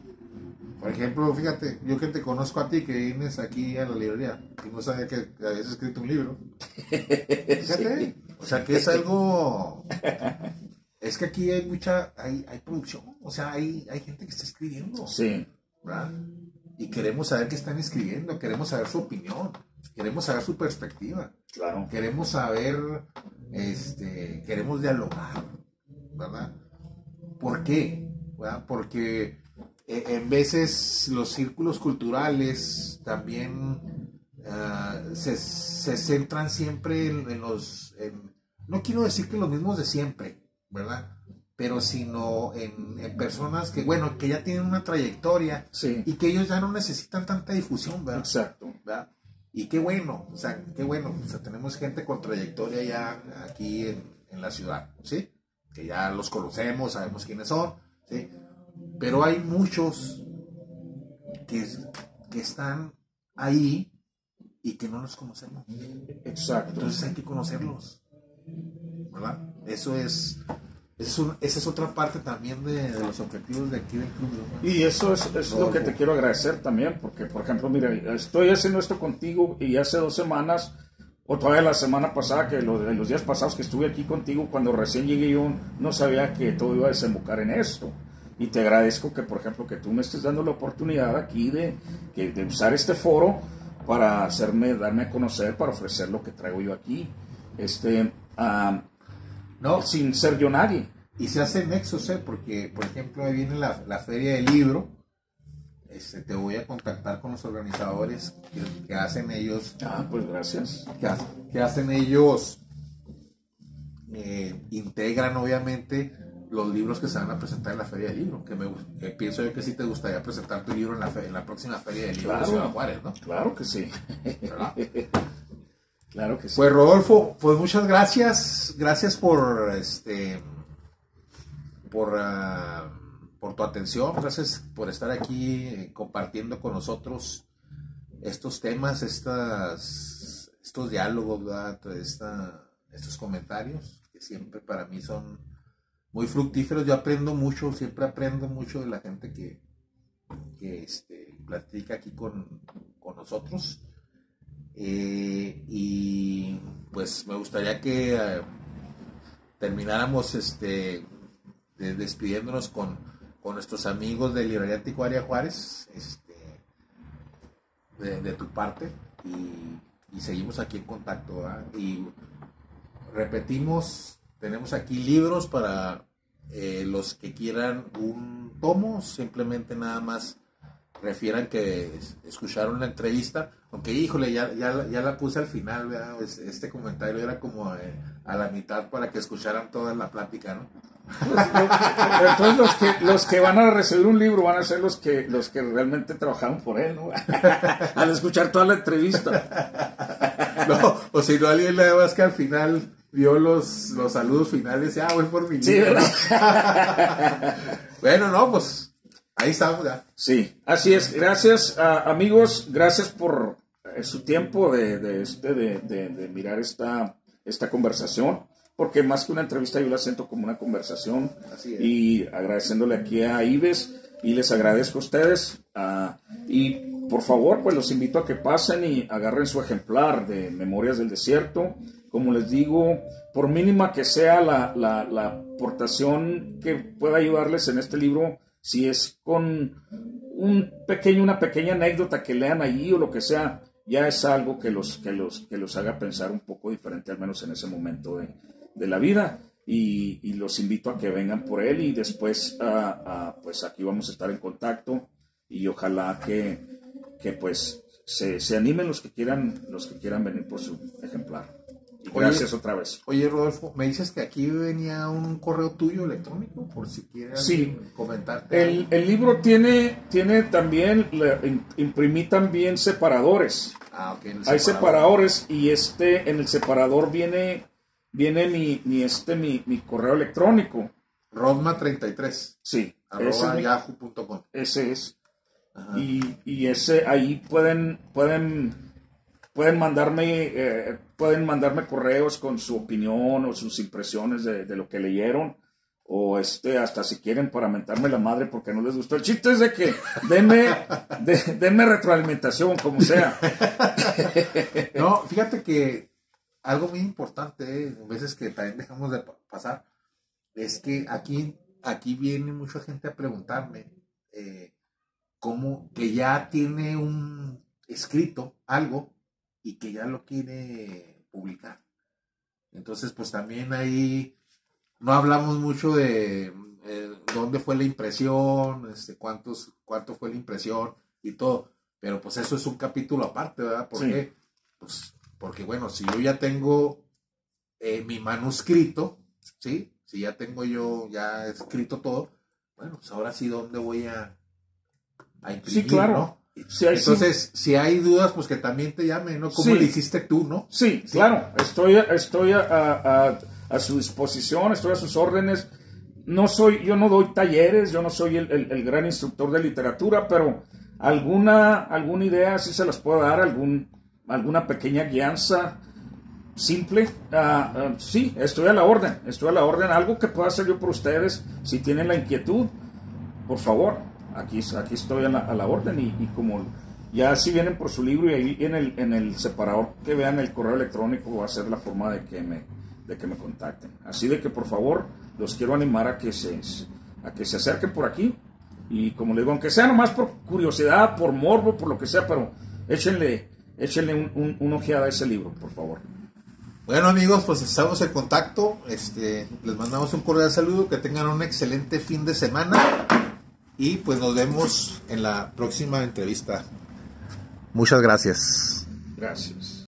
Por ejemplo, fíjate, yo que te conozco a ti, que vienes aquí a la librería, y no sabía que habías escrito un libro. Fíjate, sí. O sea, que es algo... Es que aquí hay hay producción, o sea, hay gente que está escribiendo. Sí. ¿Verdad? Y queremos saber qué están escribiendo, queremos saber su opinión, queremos saber su perspectiva. Claro. Queremos saber, queremos dialogar, ¿verdad? ¿Por qué? ¿Verdad? Porque en veces los círculos culturales también se centran siempre no quiero decir que los mismos de siempre, ¿verdad? Pero sino en personas que ya tienen una trayectoria, sí, y que ellos ya no necesitan tanta difusión, ¿verdad? Exacto. ¿Verdad? Y qué bueno, o sea, tenemos gente con trayectoria ya aquí en la ciudad, ¿sí? Que ya los conocemos, sabemos quiénes son, ¿sí? Pero hay muchos que están ahí y que no los conocemos. Exacto. Entonces hay que conocerlos, ¿verdad? Esa es otra parte también de los objetivos de aquí del club, ¿no? Y eso es lo que te quiero agradecer también, porque, por ejemplo, mira, estoy haciendo esto contigo y hace 2 semanas, o todavía la semana pasada, que los días pasados que estuve aquí contigo, cuando recién llegué yo, no sabía que todo iba a desembocar en esto. Y te agradezco que, por ejemplo, que tú me estés dando la oportunidad aquí de usar este foro para darme a conocer, para ofrecer lo que traigo yo aquí. No, sin ser yo nadie. Y se hacen nexos, porque, por ejemplo, ahí viene la Feria del Libro. Te voy a contactar con los organizadores que hacen ellos. Pues gracias. Que hacen ellos, integran obviamente los libros que se van a presentar en la Feria del Libro. Que pienso yo que sí te gustaría presentar tu libro en la próxima Feria del Libro de Ciudad Juárez, ¿no? Claro que sí. ¿Verdad? Claro que sí. Pues Rodolfo, pues muchas gracias. Gracias por tu atención. Gracias por estar aquí compartiendo con nosotros estos temas, estos diálogos, ¿verdad? Estos comentarios que siempre para mí son muy fructíferos. Yo aprendo mucho, siempre aprendo mucho de la gente que platica aquí con nosotros. Y pues me gustaría que termináramos despidiéndonos con nuestros amigos de Librería Anticuaria Juárez, de tu parte, y seguimos aquí en contacto, ¿verdad? Y repetimos, tenemos aquí libros para los que quieran un tomo, simplemente nada más refieran que escucharon la entrevista, aunque híjole, ya la puse al final, ¿verdad? Este comentario era como a la mitad para que escucharan toda la plática, ¿no? Entonces los que van a recibir un libro van a ser los que realmente trabajaron por él, ¿no? Al escuchar toda la entrevista. No, o si no, alguien le más que al final vio los saludos finales, voy por mi libro. Sí, bueno, no, pues ahí estamos ya. Sí, así es. Gracias, amigos, gracias por su tiempo de mirar esta conversación, porque más que una entrevista yo la siento como una conversación. Así es. Y agradeciéndole aquí a Ives, y les agradezco a ustedes, y por favor, pues los invito a que pasen y agarren su ejemplar de Memorias del Desierto. Como les digo, por mínima que sea la aportación que pueda ayudarles en este libro, si es con una pequeña anécdota que lean allí o lo que sea, ya es algo que los haga pensar un poco diferente, al menos en ese momento de la vida. Y los invito a que vengan por él, y después pues aquí vamos a estar en contacto, y ojalá que pues se animen los que quieran venir por su ejemplar. Y gracias otra vez. Oye, Rodolfo, me dices que aquí venía un correo tuyo electrónico, por si quieres comentarte. El libro tiene también, imprimí también separadores. Okay, hay separadores, y en el separador viene mi correo electrónico. Rodma33. Sí. @yahoo.com. Ese es. Ajá. Y ese, ahí pueden mandarme correos con su opinión o sus impresiones de lo que leyeron, o hasta si quieren para mentarme la madre porque no les gustó. El chiste es de que denme retroalimentación, como sea. No, fíjate que algo muy importante, veces que también dejamos de pasar, es que aquí viene mucha gente a preguntarme cómo que ya tiene un escrito algo y que ya lo quiere publicar. Entonces, pues también ahí no hablamos mucho de dónde fue la impresión, cuánto fue la impresión y todo, pero pues eso es un capítulo aparte, ¿verdad? ¿Por qué? Pues porque, bueno, si yo ya tengo mi manuscrito, ¿sí? Si ya tengo yo ya escrito todo, bueno, pues ahora sí, ¿dónde voy a imprimir, sí, claro, ¿no? Sí, entonces, si hay dudas, pues que también te llamen, ¿no? ¿Cómo le hiciste tú, no? Sí, claro, estoy a su disposición, estoy a sus órdenes. Yo no doy talleres, yo no soy el gran instructor de literatura, pero alguna idea sí se las puedo dar, alguna pequeña guianza simple. Sí, estoy a la orden, algo que pueda hacer yo por ustedes, si tienen la inquietud, por favor. Aquí estoy a la orden, y como ya si vienen por su libro, y ahí en el separador que vean el correo electrónico, va a ser la forma de que me contacten. Así de que por favor los quiero animar a que se acerquen por aquí, y como les digo, aunque sea nomás por curiosidad, por morbo, por lo que sea, pero échenle una ojeada a ese libro, por favor. Bueno, amigos, pues estamos en contacto. Les mandamos un cordial saludo, que tengan un excelente fin de semana. Y pues nos vemos en la próxima entrevista. Muchas gracias. Gracias.